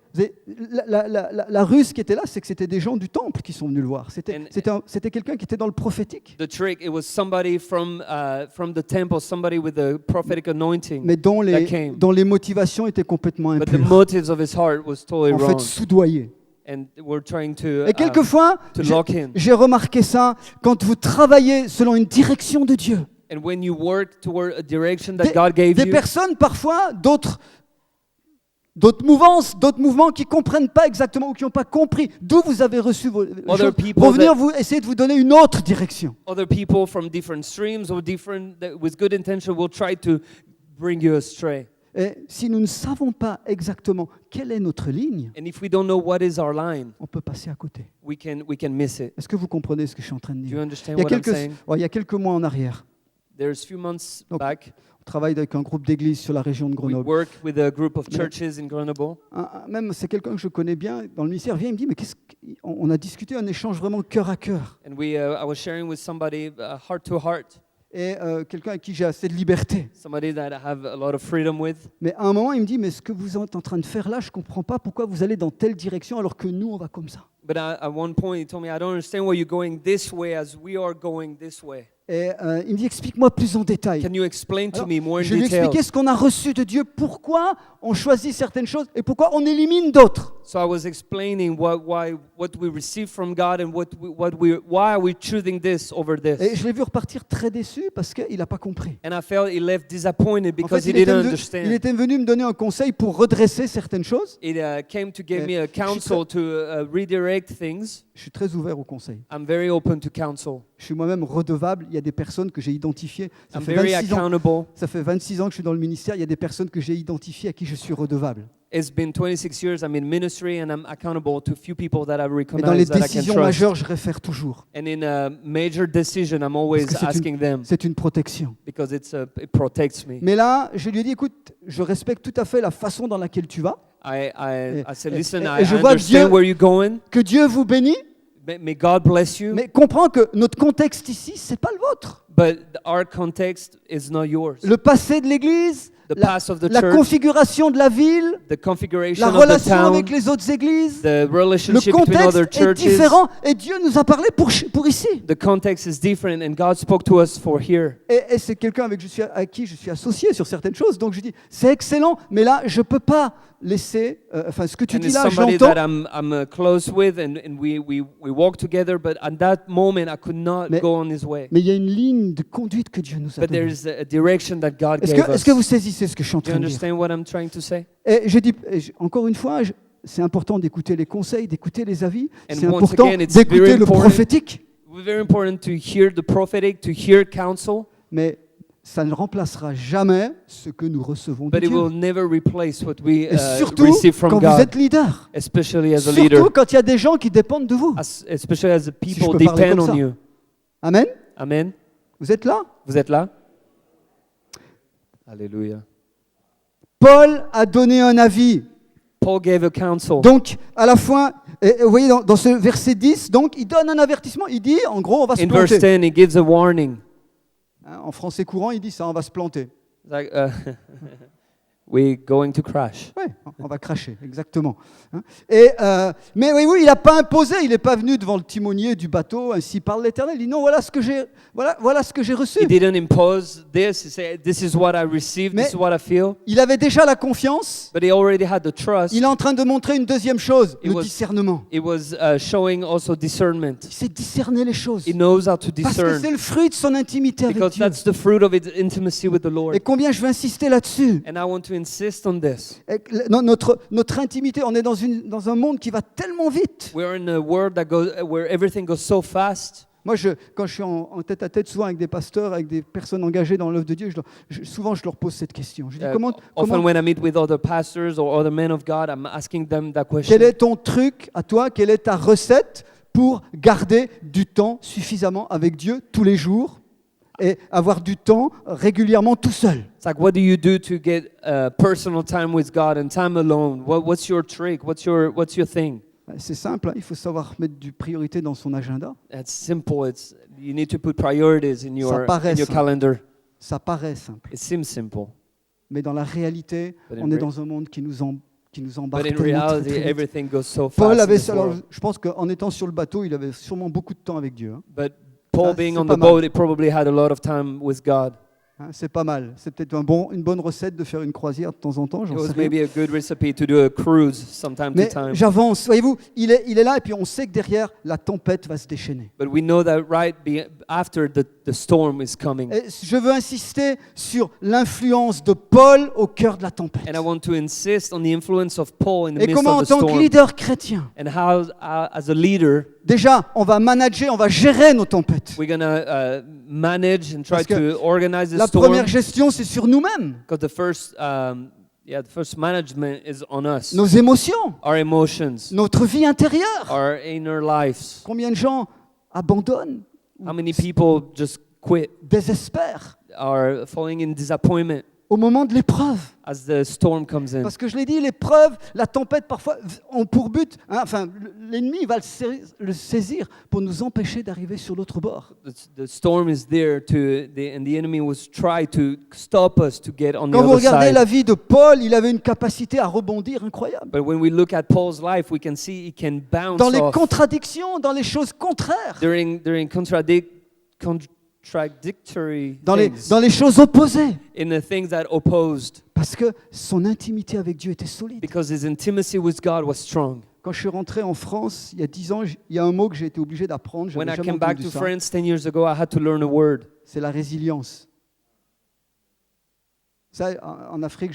La ruse qui était là, c'est que c'était des gens du temple qui sont venus le voir. C'était quelqu'un qui était dans le prophétique, The trick, it was somebody from the temple, somebody with a prophetic anointing, mais dont that came. les motivations étaient complètement But the impures. motives of his heart was totally En wrong. fait, soudoyés. And we're trying to Et quelquefois, to lock in. j'ai remarqué ça, quand vous travaillez selon une direction de Dieu. And when you work toward a direction that Des, God gave des you, personnes, parfois, d'autres mouvements qui ne comprennent pas exactement ou qui n'ont pas compris d'où vous avez reçu vos choses, people vont venir that- essayer de vous donner une autre direction. other people from different streams or with good intention will try to bring you astray. Et si nous ne savons pas exactement quelle est notre ligne, And if we don't know what is our line, on peut passer à côté. we can miss it. Est-ce que vous comprenez ce que je suis en train de Do you dire? understand Il y a what I'm quelques, saying? il y a quelques mois en arrière, There's few months Donc, back, on travaille avec un groupe d'églises sur la région de we Grenoble. worked with a group of churches in Grenoble. Même c'est quelqu'un que je connais bien dans le ministère, vient et me dit, mais on a discuté un échange vraiment cœur à cœur. And I was sharing with somebody heart to heart, Et quelqu'un avec qui j'ai assez de liberté. somebody that I have a lot of freedom with. Mais à un moment, il me dit, mais ce que vous êtes en train de faire là, je ne comprends pas pourquoi vous allez dans telle direction alors que nous, on va comme ça. But at one point, he told me, I don't understand why you're going this way as we are going this way. Et il me dit, explique-moi plus en détail. Can you explain to Alors, me more in je lui ai detail? expliqué ce qu'on a reçu de Dieu, pourquoi on choisit certaines choses et pourquoi on élimine d'autres. So I was explaining what we receive from God and why are we choosing this over Et this. je l'ai vu repartir très déçu parce qu'il n'a pas compris. And I felt he left disappointed En because fait, he il didn't il understand. était venu me donner un conseil pour redresser certaines choses. It came to give Eh, me a counsel to redirect things. Je suis très ouvert au conseil. I'm very open to counsel. Je suis moi-même redevable. Il y a des personnes que j'ai identifiées. I'm very accountable. Ça fait 26 ans que je suis dans le ministère. Il y a des personnes que j'ai identifiées à qui je suis redevable. It's been 26 years I'm in ministry and I'm accountable to few people that I Mais dans les recognize that I can décisions trust. majeures, je réfère toujours. And in a major decision, I'm always Parce que asking them c'est une protection. because it protects me. Mais là, je lui ai dit, écoute, je respecte tout à fait la façon dans laquelle tu vas. I said, listen, et I je vois understand Dieu- where you're going. Que Dieu vous bénisse. May God bless you, Mais comprends que notre contexte ici, c'est pas le vôtre. but our context is not yours. Le passé de l'Église, The past of the la church, configuration de la ville, the configuration la of the relation town, avec les autres églises, the le relationship between other contexte est churches. différent et Dieu nous a parlé pour ici. The context is different, and God spoke to us for here. Et c'est quelqu'un à qui je suis associé sur certaines choses. Donc je dis, c'est excellent, mais là, je ne peux pas laisser... Enfin, ce que tu And dis it's là, je somebody l'entends. that I'm close with, and we walk together. But at that moment, I could not Mais- go on His way. Mais il y a une ligne de conduite que Dieu nous a But there donnée. is a direction that God Est-ce gave que, us. est-ce que vous saisissez ce que je suis en Do you train de dire? understand what I'm trying to say? Et je dis, encore une fois, c'est important d'écouter les conseils, d'écouter les avis. And C'est once important again, it's d'écouter very le important. prophétique. It's very important to hear the prophetic, to hear counsel, Mais ça ne remplacera jamais ce que nous recevons de but it will Dieu. never replace what we Et surtout receive from quand vous God, êtes leader. especially as a leader, Surtout quand il y a des gens qui dépendent de vous. especially as the je people peux parler depend comme on ça. you. Amen. Amen. Vous êtes là? Vous êtes là? Alléluia. Paul a donné un avis. Paul gave a counsel. Donc, à la fin, et vous voyez, dans ce verset 10, donc, il donne un avertissement. Il dit, en gros, on va se In verse planter. 10, he gives a warning. Hein, en français courant, il dit ça, on va se planter. It's like, we're going to crash. Oui, on va cracher, exactement. Hein. Mais oui, il n'a pas imposé, il n'est pas venu devant le timonier du bateau, ainsi parle l'Éternel. Il dit non, voilà ce que j'ai reçu. He didn't impose this. He said, this is what I received, Mais- this is what I feel. Il avait déjà la confiance. But he already had the trust. Il est en train de montrer une deuxième chose, It le was- discernement. It was showing also discernment. Il sait discerner les choses. He knows how to Parce que c'est discern. le fruit de son intimité avec Because Dieu. that's the fruit of its intimacy with the Et Lord. combien je veux insister là-dessus. And I want to insist on this. Et notre intimité, on est dans un monde qui va tellement vite. We're in a world that goes, where everything goes so fast. Moi, quand je suis en tête-à-tête, souvent avec des pasteurs, avec des personnes engagées dans l'œuvre de Dieu, souvent je leur pose cette question. Je dis, Often when I meet with other pastors or other men of God, I'm asking them that quel question. est ton truc à toi? Quelle est ta recette pour garder du temps suffisamment avec Dieu tous les jours et avoir du temps régulièrement tout seul? It's like, what do you do to get personal time with God and time alone? What's your trick? What's your thing? C'est simple, hein, il faut savoir mettre du priorité dans son agenda. It's simple. You need to put priorities in your paraît simple. calendar. Ça paraît simple, It seems simple, mais dans la réalité, But in on est re- dans un monde qui nous embarque but in tellement très, reality, très vite. everything goes so fast. Paul in avait, this alors, world. je pense qu'en étant sur le bateau, il avait sûrement beaucoup de temps avec Dieu. Hein. But Paul Ah, being c'est on pas the mal. boat, he probably had a lot of time with God. Hein, c'est pas mal. C'est peut-être une bonne recette de faire une croisière de temps en temps. It J'en sais was rien. maybe a good recipe to do a cruise sometime to Mais time. j'avance. Voyez-vous, il est là et puis on sait que derrière, la tempête va se déchaîner. But we know that after the storm is coming. Et je veux insister sur l'influence de Paul au cœur de la tempête. And I want to insist on the influence of Paul in the Et midst comment, en of the tant que storm. leader chrétien, And how, as a leader, déjà, on va manager, on va gérer nos tempêtes. we're going to manage and try Parce que to organize the La storm. première gestion, c'est sur nous-mêmes, Because the first management is on us. nos émotions, Our emotions, notre vie intérieure. our inner lives. Combien de gens abandonnent, How many people just quit, désespèrent are falling in disappointment au moment de l'épreuve? as the storm comes in? Parce que je l'ai dit, l'épreuve, la tempête parfois ont pour but, hein, l'ennemi va le saisir pour nous empêcher d'arriver sur l'autre bord. The storm is there and the enemy was try to stop us to get on the Quand vous other regardez side. la vie de Paul, il avait une capacité à rebondir incroyable. But when we look at Paul's life, we can see he can bounce Dans les off contradictions, dans les choses contraires, during contradictory dans things, les choses opposées. in the things that opposed, Parce que son intimité avec Dieu était solide. because his intimacy with God was strong. Quand je suis rentré en France, il y a 10 ans, il y a un mot que j'ai été obligé d'apprendre. When J'avais I jamais came back entendu to ça. France 10 years ago, I had to learn a word. C'est la résilience. Ça, en Afrique,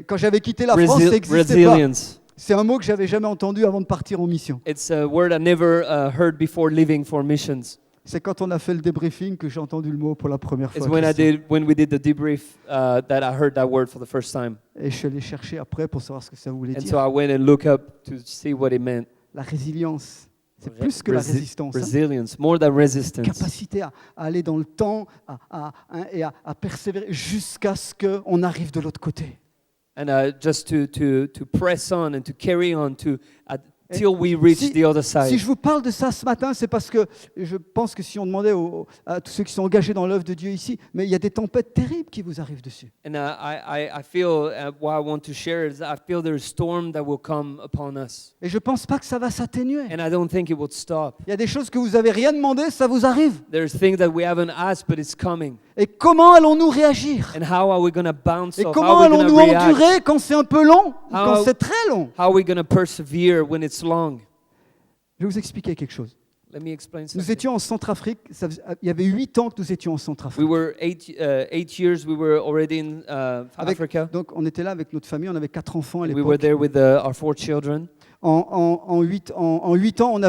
quand j'avais quitté la France, ça n'existait pas. Resilience. C'est un mot que j'avais jamais entendu avant de partir en mission. It's a word I never heard before leaving for missions. C'est quand on a fait le débriefing que j'ai entendu le mot pour la première fois. It's when we did the debrief that I heard that word for the first time. Et je suis allé chercher après pour savoir ce que ça voulait And dire. so I went and looked up to see what it meant. La résilience, c'est plus que la résistance. Hein. Resilience, more than resistance. Capacité à aller dans le temps et à persévérer jusqu'à ce qu'on arrive de l'autre côté. And just to press on and to carry on to till we reach Si- the other Si side. je vous parle de ça ce matin, c'est parce que je pense que si on demandait à tous ceux qui sont engagés dans l'œuvre de Dieu ici, mais il y a des tempêtes terribles qui vous arrivent dessus. And I feel what I want to share is I feel there's a storm that will come upon us. Et je ne pense pas que ça va s'atténuer. And I don't think it will stop. Il y a des choses que vous n'avez rien demandé, ça vous arrive. There's things that we haven't asked, but it's coming. Et comment allons-nous réagir? And how are we going to bounce Et off? comment How are we allons-nous going to react? endurer quand c'est un peu long ou quand How- c'est très long? How are we going to persevere when it's long? Je vais vous expliquer quelque chose. Let me explain Nous something. étions en Centrafrique, il y avait 8 ans que nous étions en We Centrafrique. were 8 years. We were already in Avec- Africa. donc on était là avec notre famille, on avait 4 enfants à We were l'époque. there with our 4 children. En 8 ans,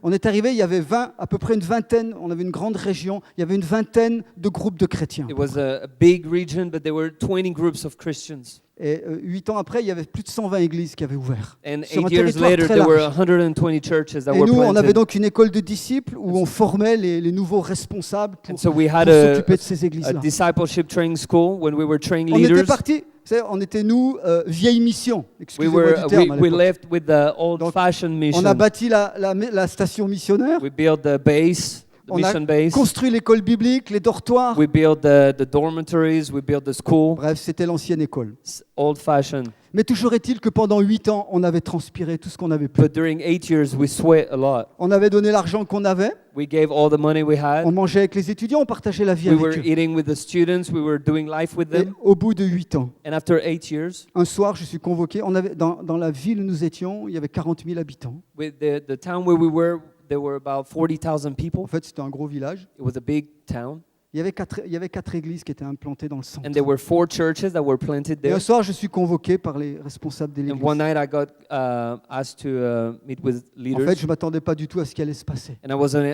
on est arrivé, il y avait à peu près une vingtaine, on avait une grande région, il y avait une vingtaine de groupes de chrétiens. It was a big region, but there were 20 groups of Christians. Et 8 ans après, il y avait plus de 120 églises qui avaient ouvert. And Sur un 8 years territoire later, très there were large. 120 churches that Et were nous, on avait planted. donc une école de disciples où on formait les nouveaux responsables And pour so we had s'occuper de ces a églises-là. discipleship training school when we were training On était leaders. partis, vous savez, on était nous, vieille mission, We excusez-moi du terme à we l'époque. left with the old-fashioned mission. On a bâti la station missionnaire, We built the base, the on a mission base. construit l'école biblique, les dortoirs. We built the dormitories. We built the school. Bref, c'était l'ancienne école. Old-fashioned. Mais toujours est-il que pendant 8 ans, on avait transpiré tout ce qu'on avait pu. But during 8 years, we sweat a lot. On avait donné l'argent qu'on avait, We gave all the money we had. on mangeait avec les étudiants, on partageait la vie We were avec eux. eating with the students. We were doing life with Et them. au bout de 8 ans, And after 8 years, un soir, je suis convoqué. Dans la ville où nous étions, il y avait 40 000 habitants. with the town where we were, there were about 40,000 people. En fait, c'était un gros village. It was a big town. Il y avait 4 églises qui étaient implantées dans le centre. And there were 4 churches that were planted Et there. un soir, je suis convoqué par les responsables de And l'église. one night I got asked to meet with En leaders. fait, je ne m'attendais pas du tout à ce qui allait se passer. And I wasn't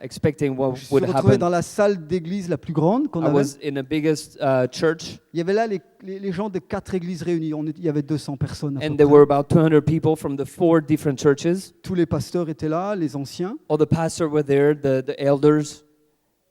expecting what Je suis would retrouvé happen. dans la salle d'église la plus grande qu'on I avait. was in the biggest church, Il y avait là les gens de 4 églises réunies. Il y avait 200 personnes. À peu and there près. were about 200 people from the 4 different churches. Tous les pasteurs étaient là, les anciens. All the pastors were there, the elders,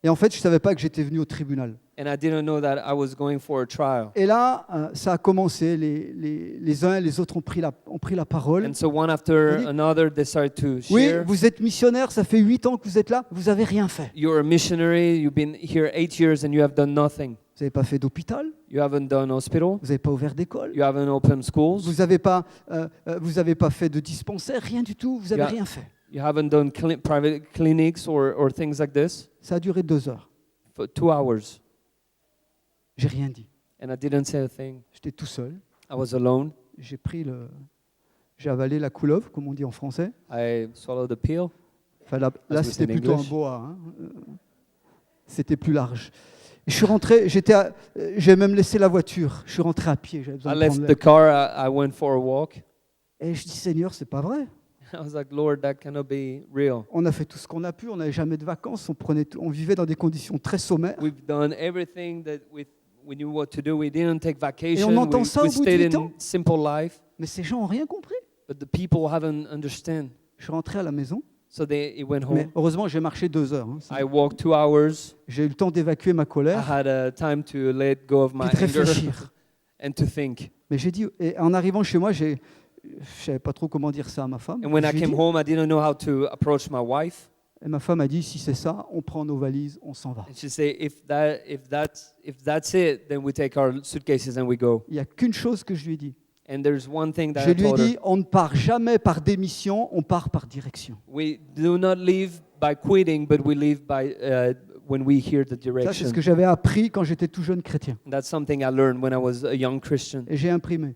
Et en fait, je ne savais pas que j'étais venu au tribunal. and I didn't know that I was going for a trial. Et là, ça a commencé. Les uns et les autres ont pris la parole. And so one after Il dit, another, they started to Oui, share. vous êtes missionnaire, ça fait 8 ans que vous êtes là, vous n'avez rien fait. You're a missionary. You've been here 8 years, and you have done nothing. Vous n'avez pas fait d'hôpital, You haven't done hospital. vous n'avez pas ouvert d'école, You haven't opened schools. vous n'avez pas fait de dispensaire, rien du tout, vous n'avez Yeah. rien fait. You haven't done private clinics or things like this Ça a duré 2 heures. for 2 hours, J'ai rien dit. and I didn't say a thing. J'étais tout seul. I was alone. J'ai avalé la couleuvre, comme on dit en français. I swallowed the pill. Enfin, là, we say c'était in plutôt un English. boa. Hein. C'était plus large. Je suis rentré, j'ai même laissé la voiture. Je suis rentré à pied. J'avais besoin I de left prendre the car. I went for a walk. Et je dis, Seigneur, c'est pas vrai. I was like, Lord, that cannot be real. On a fait tout ce qu'on a pu. On n'avait jamais de vacances. On vivait dans des conditions très sommaires. We've done everything that we knew what to do. We didn't take vacation. entend ça We au bout de stayed 8 in ans. simple life. Mais ces gens n'ont rien compris. But the people haven't understand. Je suis rentré à la maison. So they went Mais home. heureusement, j'ai marché 2 heures. Hein. I walked 2 hours. J'ai eu le temps d'évacuer ma I colère had time to let go of my puis de anger réfléchir. and to think. Mais j'ai dit, et en arrivant chez moi, je savais pas trop comment dire ça à ma femme. And when Je I lui ai came dit- home, I didn't know how to approach my wife. Et ma femme a dit, si c'est ça, on prend nos valises, on s'en va. And she said, if that's it, then we take our suitcases and we go. Il n'y a qu'une chose que je lui ai dit. And there's one thing that Je I lui ai told her. dit, on ne part jamais par démission, on part par direction. We do not live by quitting, but we live by when we hear the Ça, c'est direction. ce que j'avais appris quand j'étais tout jeune chrétien. That's something I learned when I was a young Christian. Et j'ai imprimé.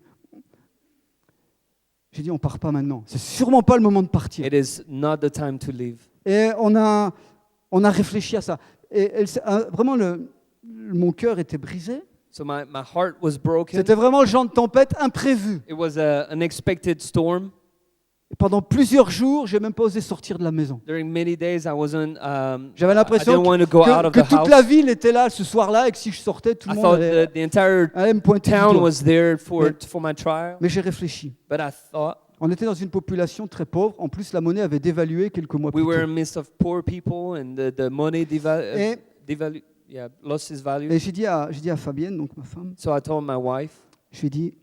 J'ai dit, on part pas maintenant. C'est sûrement pas le moment de partir. It is not the time to leave. Et on a réfléchi à ça. Et vraiment, mon cœur était brisé. So my heart was broken. C'était vraiment le genre de tempête imprévue. It was an unexpected storm. Et pendant plusieurs jours, j'ai même pas osé sortir de la maison. During many days, I wasn't. J'avais I l'impression didn't want to go out of que the toute la house. ville était là ce soir-là et que si je sortais, tout I le monde thought allait, the entire allait me pointer du town doigt. was there Mais- for my trial. Mais j'ai réfléchi. But I thought On était dans une population très pauvre. En plus, la monnaie avait dévalué quelques mois we plus were tôt. in the midst of poor people, and the money Et- lost its value. Et j'ai dit à Fabienne, donc ma femme, So I told my wife, je lui ai dit,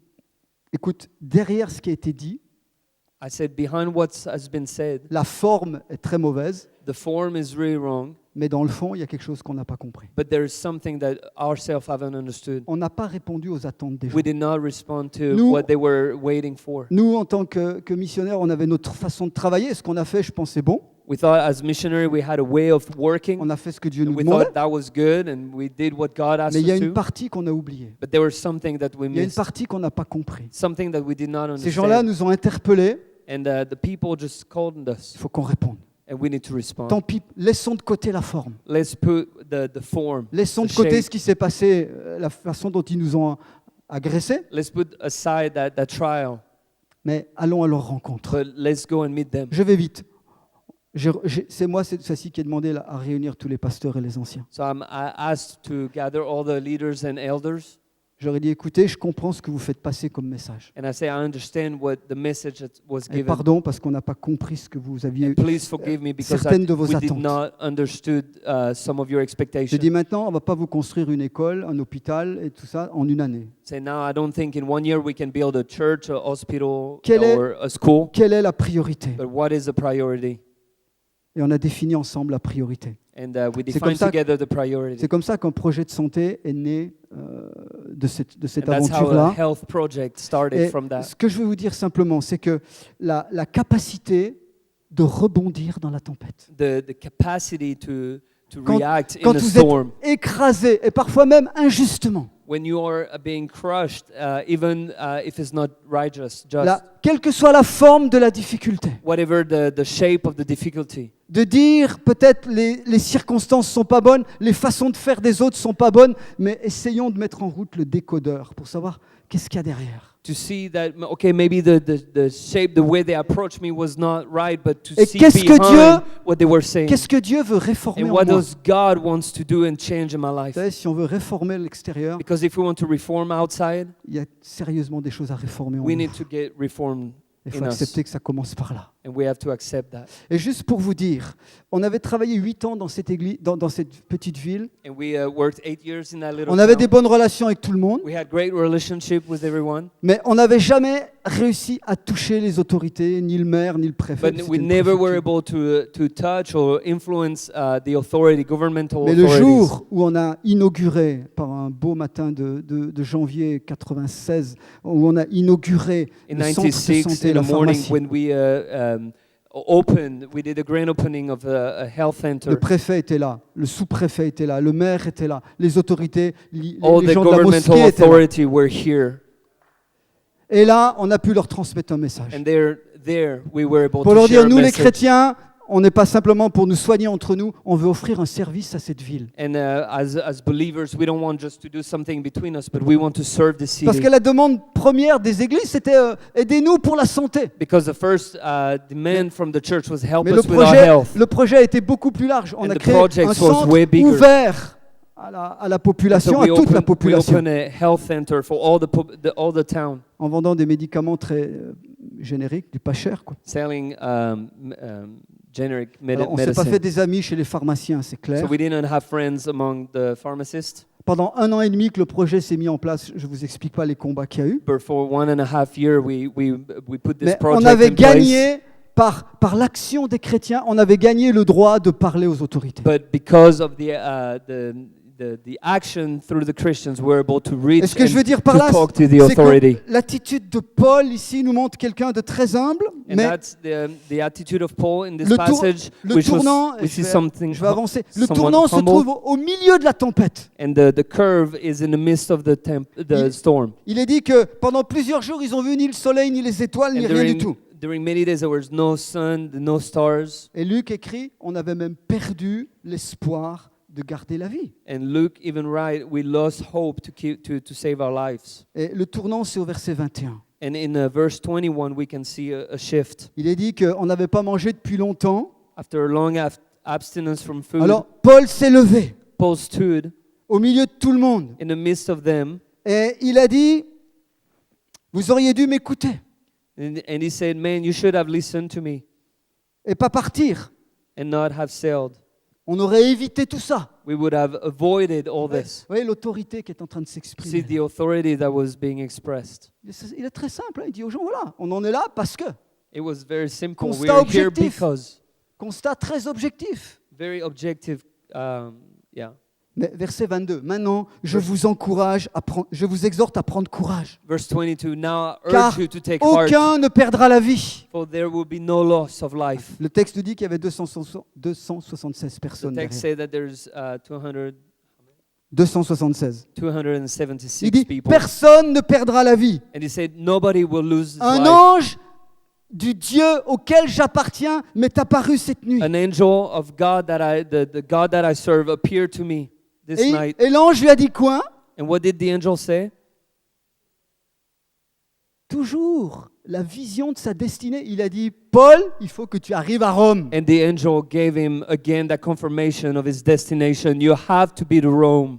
écoute, derrière ce qui a été dit, I said, behind what has been said, La forme est très mauvaise, the form is really wrong, mais dans le fond, il y a quelque chose qu'on n'a pas compris. but there is something that ourselves haven't understood. On n'a pas répondu aux attentes des gens. We did not respond to Nous- what they were waiting for. Nous, en tant que missionnaires, on avait notre façon de travailler. Ce qu'on a fait, je pense, c'est bon. We thought as missionary we had a way of working. On a fait ce que Dieu nous We demandait. thought that was good and we did what God asked Mais il y a us une to. partie qu'on a oubliée. But there was something that we Il y a une missed. partie qu'on n'a pas compris. Something that we did not Ces gens-là understand. nous ont interpellés. And the people just called us Il faut qu'on réponde. and we need to respond. Tant pis, laissons de côté la forme. Let's put the form. Laissons the de côté shape. ce qui s'est passé, la façon dont ils nous ont agressés. Let's put aside that trial. Mais allons à leur rencontre. But let's go and meet them. Je vais vite. C'est moi, c'est ceci qui est demandé là, à réunir tous les pasteurs et les anciens. So I asked to gather all the leaders and elders. J'aurais dit, écoutez, je comprends ce que vous faites passer comme message. And I say, I understand what the message that was Et given. pardon parce qu'on n'a pas compris ce que vous aviez. Please forgive me because certaines de vos we did attentes. not understood some of your Je expectations. dis maintenant, on ne va pas vous construire une école, un hôpital et tout ça en une année. Say now, I don't think in 1 year we can build a church, a hospital, Quelle est- or a school. Quelle est la priorité? But what is the priority? Et on a défini ensemble la priorité. And we C'est comme define ça- together the priority. C'est comme ça qu'un projet de santé est né de cette And that's how a aventure-là. health project started Et from that. ce que je veux vous dire simplement, c'est que la capacité de rebondir dans la tempête. The capacity to Quand- react in Quand a vous êtes storm. écrasé, et parfois même injustement, When you are being crushed, even if it's not righteous, just quelle que soit la forme de la difficulté, whatever the shape of the difficulty. de dire peut-être les circonstances sont pas bonnes, les façons de faire des autres sont pas bonnes, mais essayons de mettre en route le décodeur pour savoir qu'est-ce qu'il y a derrière. To see that, okay, maybe the shape, the way they approached me was not right, but to Et see qu'est-ce que behind what they were saying. Qu'est-ce que Dieu veut réformer And en what moi? does God wants to do and change in my Vous life? savez, si on veut réformer l'extérieur, Because if we want to reform outside, il y a sérieusement des choses à réformer en we nous. need to get reformed Il faut in us. accepter que ça commence par là. And we have to accept that. Et juste pour vous dire, on avait travaillé 8 ans dans cette église, dans cette petite ville. And we worked 8 years in that little On avait des town. bonnes relations avec tout le monde, We had great relationship with everyone, mais on n'avait jamais réussi à toucher les autorités, ni le maire, ni le préfet. but C'était we une never were préfecture. able to touch or influence the authority, governmental Mais le authorities. jour où on a inauguré, par un beau matin de janvier 96, où on a inauguré In le centre de 96, santé, in la the morning, pharmacie, when we we did a grand opening of a health center. le préfet était là, le sous-préfet était là, le maire était là, les autorités, All les the gens de la governmental mosquée étaient là. authority were here, Et là, on a pu leur transmettre un message. and there we were able Pour to leur share dire, a nous les message. chrétiens, on n'est pas simplement pour nous soigner entre nous, on veut offrir un service à cette ville. And as believers, we don't want just to do something between us, but we want to serve the city. Parce que la demande première des églises, c'était aidez-nous pour la santé. Because the first demand from the church was help Mais le us with our projet, health. le projet a été beaucoup plus large. On And a the créé project un was centre way bigger. ouvert à la population, So à toute la we population, opened a health center for all the town, en vendant des médicaments très génériques, du pas cher, quoi. selling generic Alors, on ne s'est pas medicine. fait des amis chez les pharmaciens, c'est clair. So we didn't have friends among the pharmacists. Pendant 1 an et demi que le projet s'est mis en place, je ne vous explique pas les combats qu'il y a eu. But for 1.5 years, we put this Mais project on avait in place. gagné, par l'action des chrétiens, on avait gagné le droit de parler aux autorités. But because of the action through the Christians, we're able to reach Et ce que je veux and dire par to là, talk to the c'est authority. que l'attitude de Paul ici nous montre quelqu'un de très humble, And mais that's the attitude of Paul in this le passage, le tournant, which je is vais something. je vais avancer, le someone tournant se humble. trouve au milieu de la tempête. And the curve is in the midst of the storm. Il est dit que pendant plusieurs jours, ils ont vu ni le soleil, ni les étoiles, ni And rien du tout. during many days, there was no sun, no stars. Et Luc écrit, on avait même perdu l'espoir de garder la vie. And Luke even write, we lost hope to save our lives. Et le tournant, c'est au verset 21. And in verse 21, we can see a shift. Il est dit qu'on n'avait pas mangé depuis longtemps. After a long abstinence from food, Alors Paul s'est levé Paul stood au milieu de tout le monde. in the midst of them, Et il a dit, vous auriez dû m'écouter and he said, man, you should have listened to me et pas partir. and not have sailed. On aurait évité tout ça. We would have avoided all Vous this. voyez l'autorité qui est en train de See s'exprimer. the authority that was being expressed. Il est très simple, hein. Il dit aux gens, voilà, on en est là parce que. It was very simple. Constat We are here objectif. because. Constat très objectif. Very objective. Yeah. Mais verset 22, maintenant, je vous exhorte à prendre courage, Verse 22. Now I car urge you to take heart, aucun ne perdra la vie. for there will be no loss of life. Le texte dit qu'il y avait 276 The personnes text derrière. says that there's 276. 276 Il dit, people. personne ne perdra la vie. And he said, nobody will lose his Un life. ange du Dieu auquel j'appartiens m'est apparu cette nuit. An angel of God the God that I serve appeared to me this night. Et l'ange lui a dit quoi? And what did the angel say? Toujours la vision de sa destinée. Il a dit, Paul, il faut que tu arrives à Rome. And the angel gave him again that confirmation of his destination. You have to be to Rome.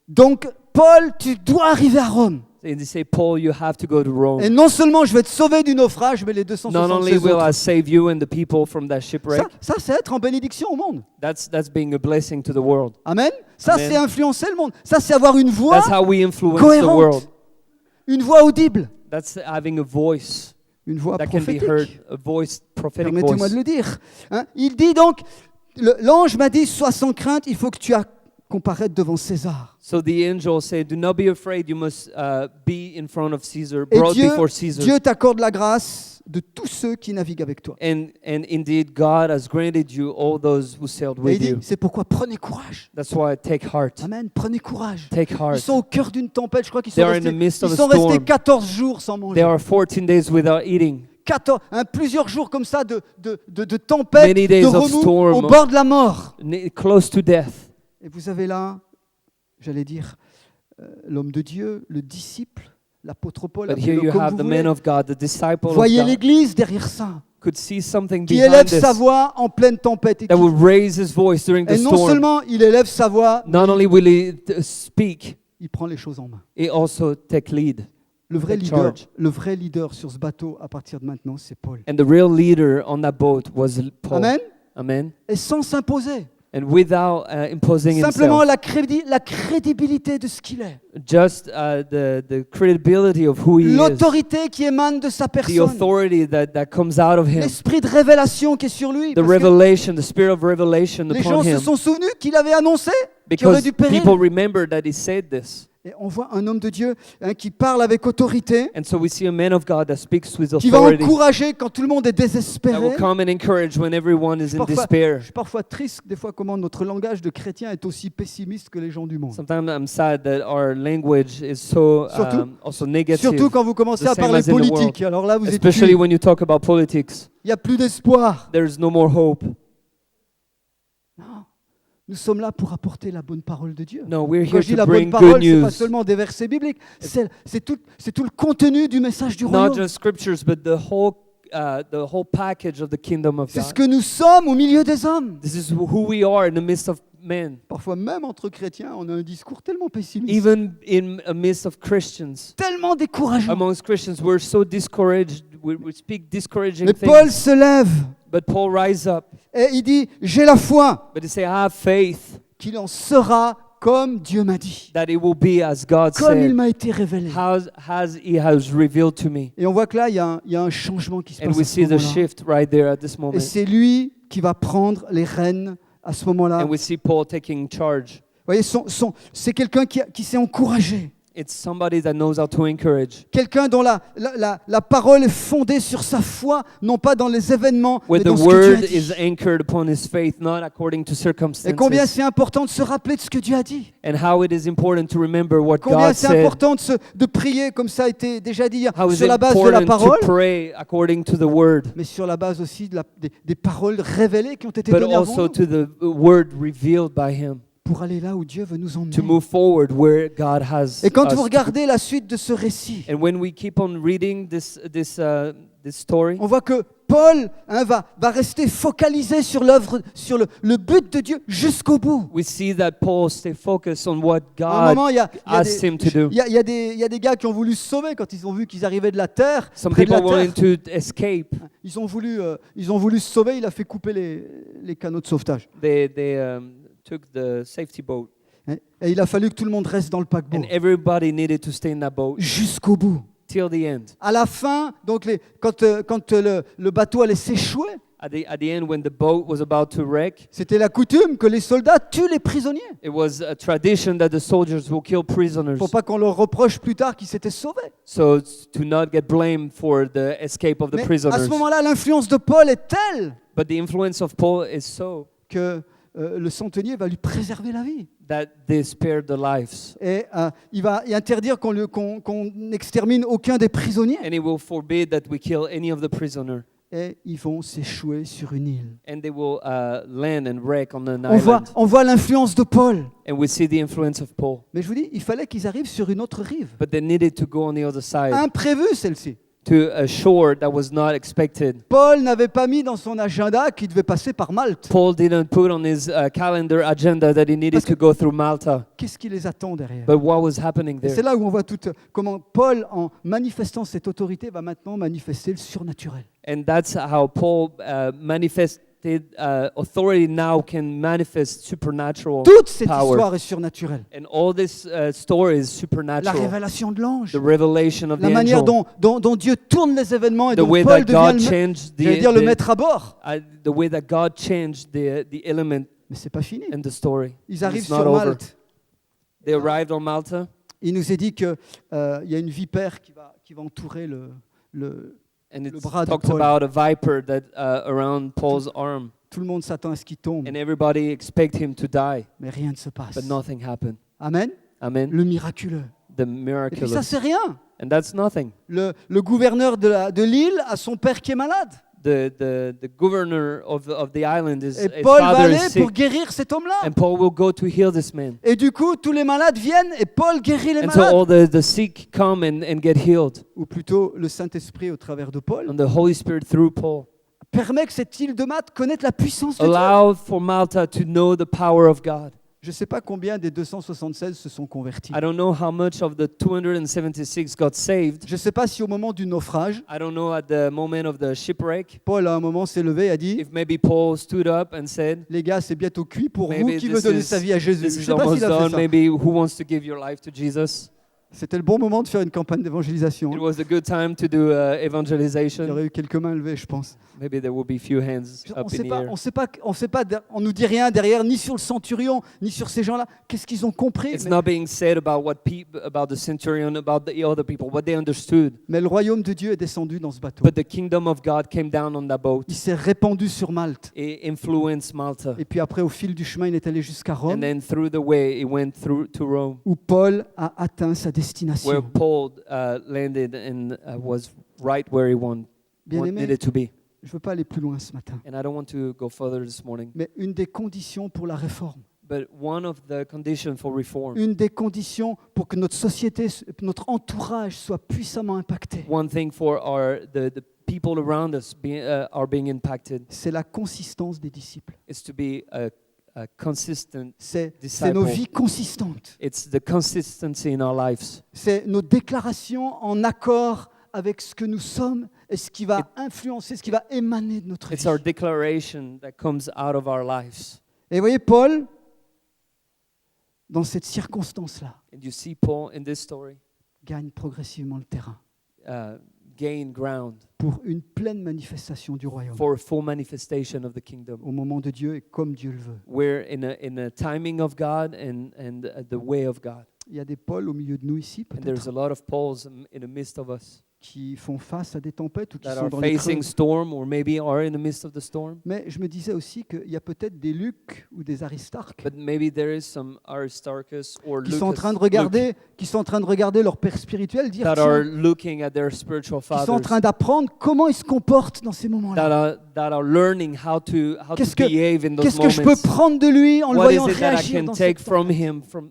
Donc, Paul, tu dois arriver à Rome. And they say, Paul, you have to go to Rome. Et non seulement je vais te sauver du naufrage, mais les Not only 276 will I autres. save you and the people from that shipwreck, Ça c'est être en bénédiction au monde. that's being a blessing to the world. Amen. Ça, Amen. c'est influencer le monde. Ça, c'est avoir une voix That's how we influence the cohérente. world. Une voix audible. That's having a voice Une voix that can be heard, prophétique. a voice, prophetic Permettez-moi voice. de le dire. Hein. Il dit donc, l'ange m'a dit, sois sans crainte, il faut que tu comparaîtres devant César. So the angel said, do not be afraid, you must be in front of Caesar, Et brought before Caesar. Dieu t'accorde la grâce de tous ceux qui naviguent avec toi. And indeed, God has granted you all those who sailed Et il with dit, you. c'est pourquoi prenez courage. That's why take heart. Amen, prenez courage. Take Ils heart. sont au cœur d'une tempête, je crois qu'ils They sont are in the restés, midst of ils a sont restés storm. 14 jours sans manger. There are 14 days without eating. Plusieurs jours comme ça de tempête, Many days de of remous, storm. au bord de la mort. Close to death. Et vous avez là, j'allais dire, l'homme de Dieu, le disciple, l'apôtre Paul, But here appelez-le you comme have vous the voulez. man of God, the disciple of Voyez God, l'Église derrière ça, could see something qui behind élève sa this voix en pleine tempête. Et, that would raise his voice during the et non storm. seulement il élève sa voix, Not only will he speak, il prend les choses en main. he also take lead. Le vrai Take leader, charge. le vrai leader sur ce bateau à partir de maintenant, c'est Paul. And the real leader on that boat was Paul. Amen. Amen. Et sans s'imposer, And without imposing simplement himself, la crédibilité de ce qu'il est, just the credibility of who he is, l'autorité qui émane de sa the personne, authority that comes out of him, l'esprit de révélation qui est sur lui. the Parce que revelation, the spirit of revelation les upon gens se him. sont souvenus qu'il avait annoncé qu'il y aurait Because du péril. people remember that he said this. Et on voit un homme de Dieu qui parle avec autorité, And so we see a man of God that speaks with qui va authority, encourager quand tout le monde est that désespéré. will come and encourage when everyone is in Je despair. suis parfois triste des fois comment notre langage de chrétien est aussi pessimiste que les gens du monde. Sometimes I'm sad that our language is so also negative, Surtout quand vous commencez the à same parler as in the world. politique. Alors là, vous êtes especially cuits. when you talk about politics. Il n'y a plus d'espoir. There's no more hope. Non. Nous sommes là pour apporter la bonne parole de Dieu. No, we're Quand here je dis to la bring bonne good parole, ce n'est pas news. seulement des versets bibliques, c'est tout le contenu du message du Not royaume. just scriptures, but the whole package of the kingdom of C'est ce God. que nous sommes au milieu des hommes. This is who we are in the midst of men. Parfois même entre chrétiens, on a un discours tellement pessimiste, Even in a midst of Christians, tellement décourageant. amongst Christians, we're so discouraged. We speak discouraging Mais Paul things. se lève But Paul rise up, et il dit, j'ai la foi but he say, I have faith qu'il en sera comme Dieu m'a dit, that it will be as God comme il said, m'a été révélé. as He has revealed to me. Et on voit que là, il y a un changement qui se And passe we à ce see the moment-là. shift right there at this Et moment. c'est lui qui va prendre les rênes à ce moment-là. And we see Paul taking charge. Vous voyez, c'est quelqu'un qui s'est encouragé. It's somebody that knows how to encourage. Quelqu'un dont la parole est fondée sur sa foi, non pas dans les événements, mais Where the dans ce que word Dieu a is dit. anchored upon his faith, not according to Et combien circumstances. c'est important de se rappeler de ce que Dieu a dit. And how it is important to remember what Combien God c'est said. important de prier, comme ça a été déjà dit hier, How is sur it la base de la important parole, to pray according to the word, mais sur la base aussi des paroles révélées qui ont été but données avant also nous, to the word revealed by Him, pour aller là où Dieu veut nous emmener. to move forward where God has Et quand us vous to. regardez la suite de ce récit, And when we keep on reading this story, on voit que Paul va rester focalisé sur l'œuvre, sur le but de Dieu jusqu'au bout. we see that Paul stay focused on what À un God moment, il y a asked him to do. des gars qui ont voulu se sauver quand ils ont vu qu'ils arrivaient de la terre. Some près de people la terre. wanted to escape. Ils ont voulu se sauver, il a fait couper les canaux de sauvetage. They took the safety boat, Et il a fallu que tout le monde reste dans le paquebot and everybody needed to stay in that boat jusqu'au bout. till the end. À la fin, donc quand le bateau allait s'échouer, At the end, when the boat was about to wreck, c'était la coutume que les soldats tuent les prisonniers it was a tradition that the soldiers will kill prisoners, pour pas qu'on leur reproche plus tard qu'ils s'étaient sauvés. so to not get blamed for the escape of the Mais à prisoners. ce moment-là, l'influence de Paul est telle But the influence of Paul is so que le centenier va lui préserver la vie. that they spared the lives. Et il va interdire qu'on n'extermine aucun des prisonniers. And he will forbid that we kill any of the prisoners. Et ils vont s'échouer sur une île. And they will land and wreck on an island. On voit l'influence de Paul. And we see the influence of Paul. Mais je vous dis, il fallait qu'ils arrivent sur une autre rive. But they needed to go on the other side, Imprévue celle-ci. to a shore that was not expected. Paul n'avait pas mis dans son agenda qu'il devait passer par Malte. Paul didn't put on his calendar agenda that he needed Parce que- to go through Malta. Qu'est-ce qui les attend derrière? But what was happening Et c'est there? là où on voit comment Paul, en manifestant cette autorité, va maintenant manifester le surnaturel. And that's how Paul manifested authority now can manifest supernatural Toute cette power. histoire est surnaturelle. And all this story is La supernatural. révélation de l'ange, The revelation of la the manière angel. dont Dieu tourne les événements et The dont way Paul that God devient changed le maître à bord. the way that God changed the element Mais c'est pas fini. in the story. Ils And arrivent it's not sur over. Malte. They arrived on Malta. Il nous est dit qu'il y a une vipère qui va entourer le And it bras de talks Paul. about a viper that around Paul's arm, Tout le monde s'attend à ce qu'il tombe, and everybody expect him to die, mais rien ne se passe. but nothing happened. Amen. Amen. Le miraculeux. The Et puis miraculous, ça, c'est rien. and that's nothing. Le gouverneur de l'île a son père qui est malade. The governor of the island Et his Paul va father aller is sick, pour guérir cet homme-là. and Paul will go to heal this man. Et du coup, tous les malades viennent et Paul guérit les And so malades. all the sick come and get healed, Ou plutôt, le Saint-Esprit, au travers de Paul, and the Holy Spirit through Paul permet que cette île de Malte connaisse la puissance de Dieu. allowed for Malta to know the power of God. Je ne sais pas combien des 276 se sont convertis. I don't know how much of the 276 got saved. Je ne sais pas si au moment du naufrage, I don't know at the moment of the shipwreck Paul à un moment s'est levé et a dit, if maybe Paul stood up and said, les gars, c'est bientôt cuit pour vous maybe qui veut donner sa vie à Jésus. this Je ne is sais pas almost s'il a fait done. ça. Maybe who wants to give your life to Jesus? C'était le bon moment de faire une campagne d'évangélisation. It was a good time to do Il y evangelization. aurait eu quelques mains levées, je pense. Maybe there will be few hands On up in the air. on nous dit rien derrière, ni sur le centurion, ni sur ces gens-là. Qu'est-ce qu'ils ont compris? It's not being said about about the centurion, about the other people, what they understood. Mais le royaume de Dieu est descendu dans ce bateau. But the kingdom of God came down on that boat. Il s'est répandu sur Malte. It influenced Malta. Et puis après, au fil du chemin, il est allé jusqu'à And Rome, then through the way, it went through to Rome, où Paul a atteint sa where destination. Paul landed and was right where he Bien-aimé, needed to be. je ne veux pas aller plus loin ce matin. And I don't want to go further this morning. Mais une des conditions pour la réforme, But one of the conditions for reform, une des conditions pour que notre société, notre entourage soit puissamment impacté, one thing for the people around us are being impacted, c'est la consistance des disciples. is to be a consistent. C'est Disciple. nos vies consistantes. It's the consistency in our lives. C'est nos déclarations en accord avec ce que nous sommes et ce qui va influencer, ce qui va émaner de notre It's vie. our declaration that comes out of our lives. Et vous voyez, Paul, dans cette circonstance-là, And you see Paul in this story gagne progressivement le terrain gain ground pour une pleine manifestation du royaume for a full manifestation of the kingdom. au moment de Dieu et comme Dieu le veut. We're in a timing of God and the way of God. Il y a des Pauls au milieu de nous ici, And there's peut-être, a lot of Pauls in the midst of us qui font face à des tempêtes ou qui that sont are dans les facing creux. storm or maybe are in the midst of the storm. Mais je me disais aussi qu'il y a peut-être des Luc ou des Aristarques But maybe there is some Aristarchus or qui sont en train de Luke regarder leur père spirituel, dire that tiens, are looking at their spiritual qui sont en fathers train d'apprendre comment ils se comportent dans ces moments-là. that are learning how to Qu'est-ce que- behave in those Qu'est-ce que je peux moments. prendre de lui en le What is voyant it that I réagir can dans take cette from tempête? him from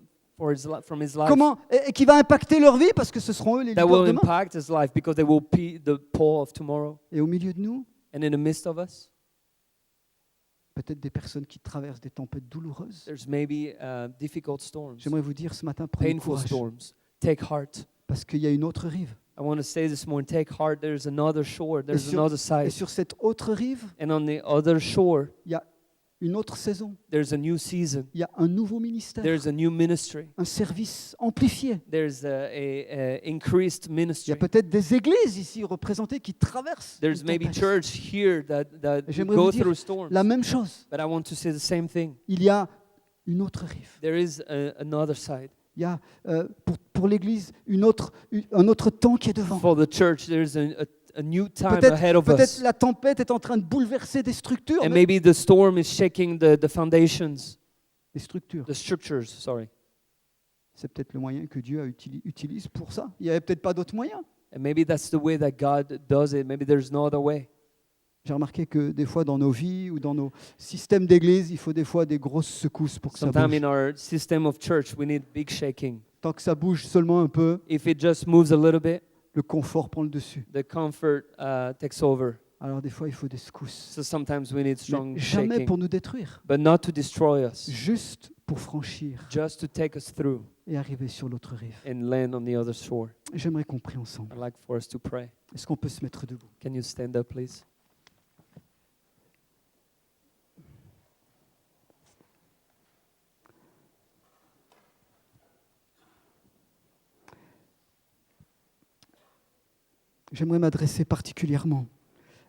his life Comment et qui va impacter leur vie parce que ce seront eux les that leaders will demain. impact his life because they will be the Paul of tomorrow. Et au milieu de nous, And in the midst of us, peut-être des personnes qui traversent des tempêtes douloureuses. there's maybe difficult storms, J'aimerais vous dire ce matin, prenez painful courage storms. Take heart. parce qu'il y a une autre rive. I want to say this morning, take heart. There's another shore. There's sur- another Et side. sur cette autre rive, And on the other shore, il y a une autre saison. There's a new season. Il y a un nouveau ministère, There's a new ministry. un service amplifié. There's a increased Il y a ministry. peut-être des églises ici représentées qui traversent There's une maybe tempête. church here that J'aimerais go vous dire through storms. la même chose. But I want to say the same thing. Il y a une autre rive. There is another side. Il y a pour l'Église un autre temps qui est devant. For the church, there's a new time Peut-être ahead of peut-être us. la tempête est en train de bouleverser des structures. And mais- maybe the storm is shaking the foundations, Des structures. the structures, sorry. C'est peut-être le moyen que Dieu utilise pour ça. Il n'y avait peut-être pas d'autre moyen. And maybe that's the way that God does it. Maybe there's no other way. J'ai remarqué que des fois dans nos vies ou dans nos systèmes d'église, il faut des fois des grosses secousses pour que ça Sometimes bouge. in our system of church, we need big shaking. Tant que ça bouge seulement un peu, If it just moves a little bit, le confort prend le dessus. the comfort takes over. Alors des fois, il faut des secousses. So sometimes we need strong Mais jamais shaking, pour nous détruire, but not to destroy us, juste pour franchir just to take us through et arriver sur l'autre rive. and land on the other shore. J'aimerais qu'on prie ensemble. I'd like for us to pray. Est-ce qu'on peut se mettre debout? Can you stand up, please? J'aimerais m'adresser particulièrement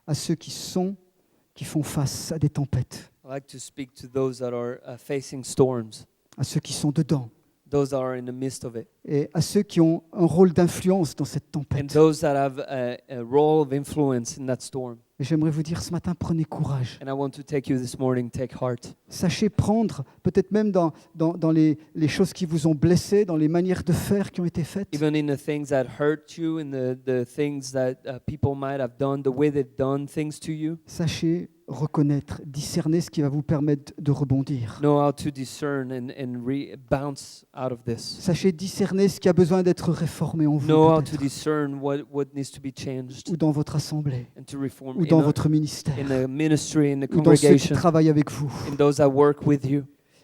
à ceux qui font face à des tempêtes, I'd like to speak to those that are facing storms, à ceux qui sont dedans those that are in the midst of it, et à ceux qui ont un rôle d'influence dans cette and tempête. those that have a role of influence in that storm. Et j'aimerais vous dire ce matin, prenez courage. And I want to take you this morning, take heart. Sachez prendre, peut-être même dans les choses qui vous ont blessé, dans les manières de faire qui ont été faites. Even in the things that hurt you, in the things that people might have done, the way they've done things to you. Sachez reconnaître, discerner ce qui va vous permettre de rebondir. Know how to discern and bounce out of this. Sachez discerner ce qui a besoin d'être réformé en vous, Know how to peut-être, discern what needs to be changed ou dans votre assemblée, and to reform ou dans votre ministère, in the ministry, in the ou dans ceux qui congregation, travaillent avec vous. in those that work with you.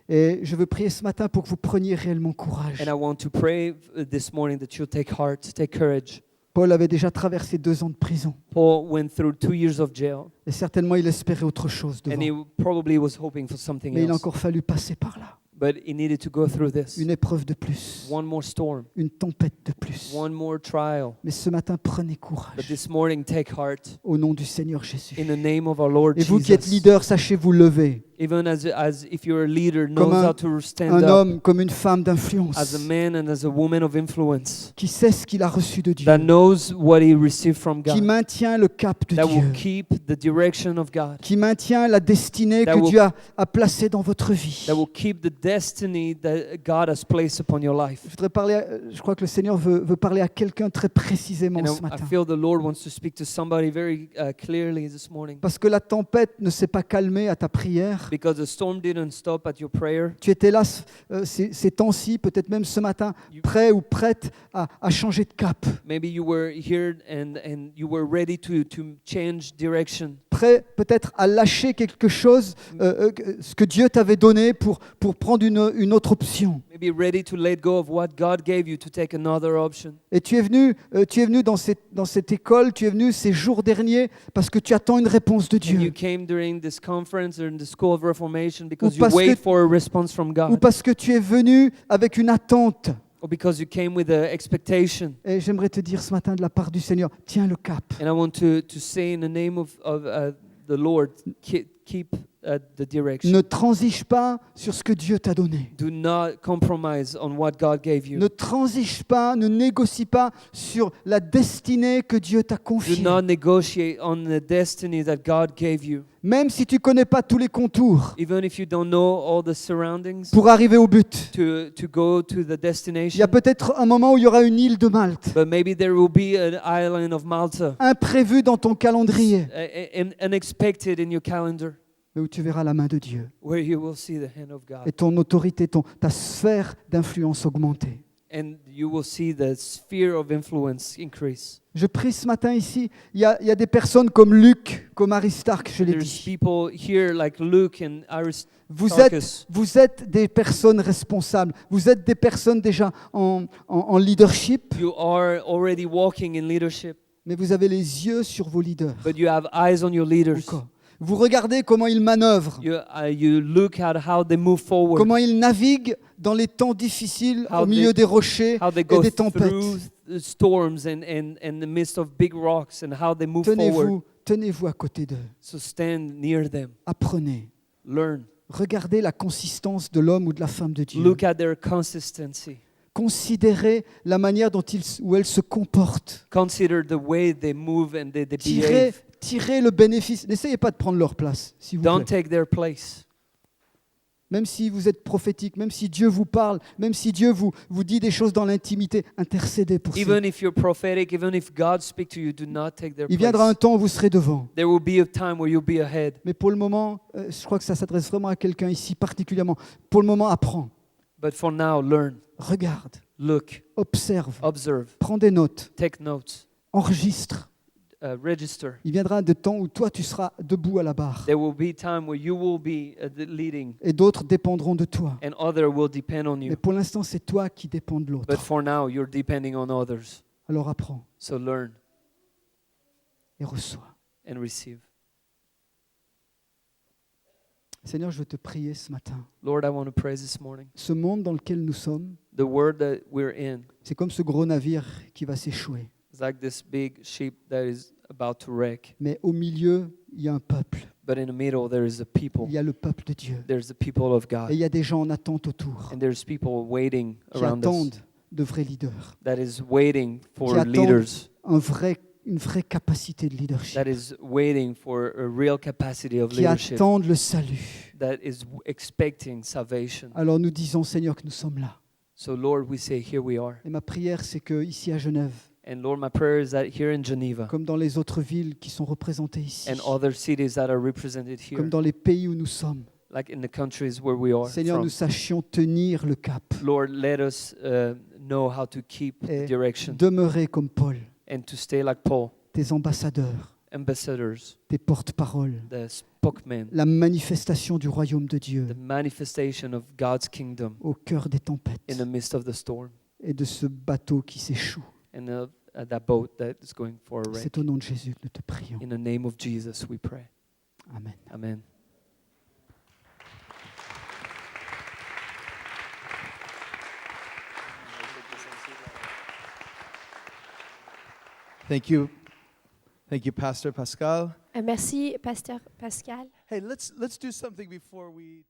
Et je veux prier ce matin pour que vous preniez réellement courage. And I want to pray this morning that you'll take heart, take courage. Paul avait déjà traversé 2 ans de prison. Paul went through 2 years of jail, Et certainement, il espérait autre chose and he devant. probably was hoping for something Mais il a else. encore fallu passer par là. But he needed to go through this. Une épreuve de plus, One more storm, une tempête de plus. one more trial. Mais ce matin, prenez But courage this morning, take heart au nom du Seigneur Jésus. in the name of our Lord Et vous qui êtes Jesus. leader, sachez vous lever. Even as if you're a leader, Comme knows un- how to stand Un up homme comme une femme as a d'influence man and as a woman of influence qui sait ce qu'il a reçu de Dieu, that knows what he received from qui God, maintient le cap de that will Dieu, keep the direction of God, qui maintient la destinée That que will- Dieu a placée dans votre vie. that will keep the destiny that God has placed upon your life. Je voudrais parler, je crois que le Seigneur veut parler à quelqu'un très précisément And ce I matin. feel the Lord wants to speak to somebody very clearly this morning, Parce que la tempête ne s'est pas calmée à ta prière. because the storm didn't stop at your prayer. Tu étais là ces temps-ci, peut-être même ce matin, prêt ou prête à changer de cap. Maybe you were here and you were ready to change direction. Prêt peut-être à lâcher quelque chose, ce que Dieu t'avait donné pour prendre une autre option. Maybe ready to let go of what God gave you to take another option. Et tu es venu dans cette école, tu es venu ces jours derniers parce que tu attends une réponse de And you Dieu. came during this conference or in the School of Reformation because you parce wait que- for a response from Ou God, parce que tu es venu avec une attente. or because you came with an expectation. Et j'aimerais te dire ce matin de la part du Seigneur, tiens le cap. And I want to say in the name of the Lord, keep the direction. Ne transige pas sur ce que Dieu t'a donné. Do not compromise on what God gave you. Ne transige pas, ne négocie pas sur la destinée que Dieu t'a Do confiée. not negotiate on the destiny that God gave you. Même si tu ne connais pas tous les contours Even if you don't know all the surroundings pour arriver au but. to go to the Il y destination. a peut-être un moment où il y aura une île de Malte, But maybe there will be an island of Malta, imprévue dans ton calendrier, unexpected in your calendar, mais où tu verras la main de Dieu where you will see the hand of et God. ton autorité, ta sphère d'influence augmenter. And you will see the sphere of influence increase. Je prie ce matin ici, il y a des personnes comme Luc, comme Aristarque, je l'ai There's dit. people here like Luke and Vous Aristarchus. êtes des personnes responsables, vous êtes des personnes déjà en leadership, You are already walking in leadership, mais vous avez les yeux sur vos leaders. but you have eyes on your leaders. Encore. Vous regardez comment ils manœuvrent, You look at how they move forward, comment ils naviguent dans les temps difficiles How au milieu des rochers how they et go des tempêtes. through the storms and in the midst of big rocks, and how they move forward. Tenez-vous à côté d'eux. So stand near them, Apprenez. learn, Regardez la consistance de l'homme ou de la femme de Dieu. look at their consistency, Considérez la manière où elles se comportent. consider the way they move and they Tirez, behave. tirez le bénéfice. N'essayez pas de prendre leur place, s'il vous Don't plaît. take their place. Même si vous êtes prophétique, même si Dieu vous parle, même si Dieu vous dit des choses dans l'intimité, intercédez pour ça. Even if you're prophetic, even if God speaks to you, do not take their Il viendra un place. temps où vous serez devant. There will be a time where you'll be ahead. Mais pour le moment, je crois que ça s'adresse vraiment à quelqu'un ici particulièrement. Pour le moment, apprends, But for now, learn, regarde, look, observe, observe, prends des notes, take notes, enregistre. register. Il viendra un temps où toi, tu seras debout à la barre There will be time where you will be leading, et d'autres dépendront de toi. and others will depend on Mais you. pour l'instant, c'est toi qui dépends de But l'autre. for now, you're depending on others. Alors apprends So learn et reçois. and receive. Seigneur, je veux te prier ce matin. Lord, I want to pray this morning. Ce monde dans lequel nous sommes, The world that we're in c'est comme ce gros navire qui va s'échouer. is like this big ship that is about to wreck. Mais au milieu, il y a un peuple. But in the middle, there is a people. Il y a le peuple de Dieu. There's the people of Et God. il y a des gens en attente autour And there's people waiting qui around us attendent de vrais leaders, that is waiting for qui attendent leaders, une vraie capacité de leadership, that is waiting for a real capacity of qui leadership, attendent le salut. that is expecting salvation. Alors nous disons, Seigneur, que nous sommes là. So Lord, we say, here we are. Et ma prière, c'est que ici à Genève, And Lord, my prayer is that here in Geneva comme dans les autres villes qui sont représentées ici, and other cities that are represented here, comme dans les pays où nous sommes, like in the countries where we are Seigneur, from, nous sachions tenir le cap, Lord, let us know how to keep the Et direction demeurer comme Paul, and to stay like Paul, tes ambassadeurs, ambassadors, tes porte-paroles, the spokesmen, la manifestation du royaume de Dieu the manifestation of God's kingdom au cœur des tempêtes in the midst of the storm, et de ce bateau qui s'échoue. and that boat that is going for a wreck. C'est au nom de Jésus que nous te prions. In the name of Jesus, we pray. Amen. Amen. Thank you. Thank you, Pastor Pascal. Merci, Pasteur Pascal. Hey, let's do something before we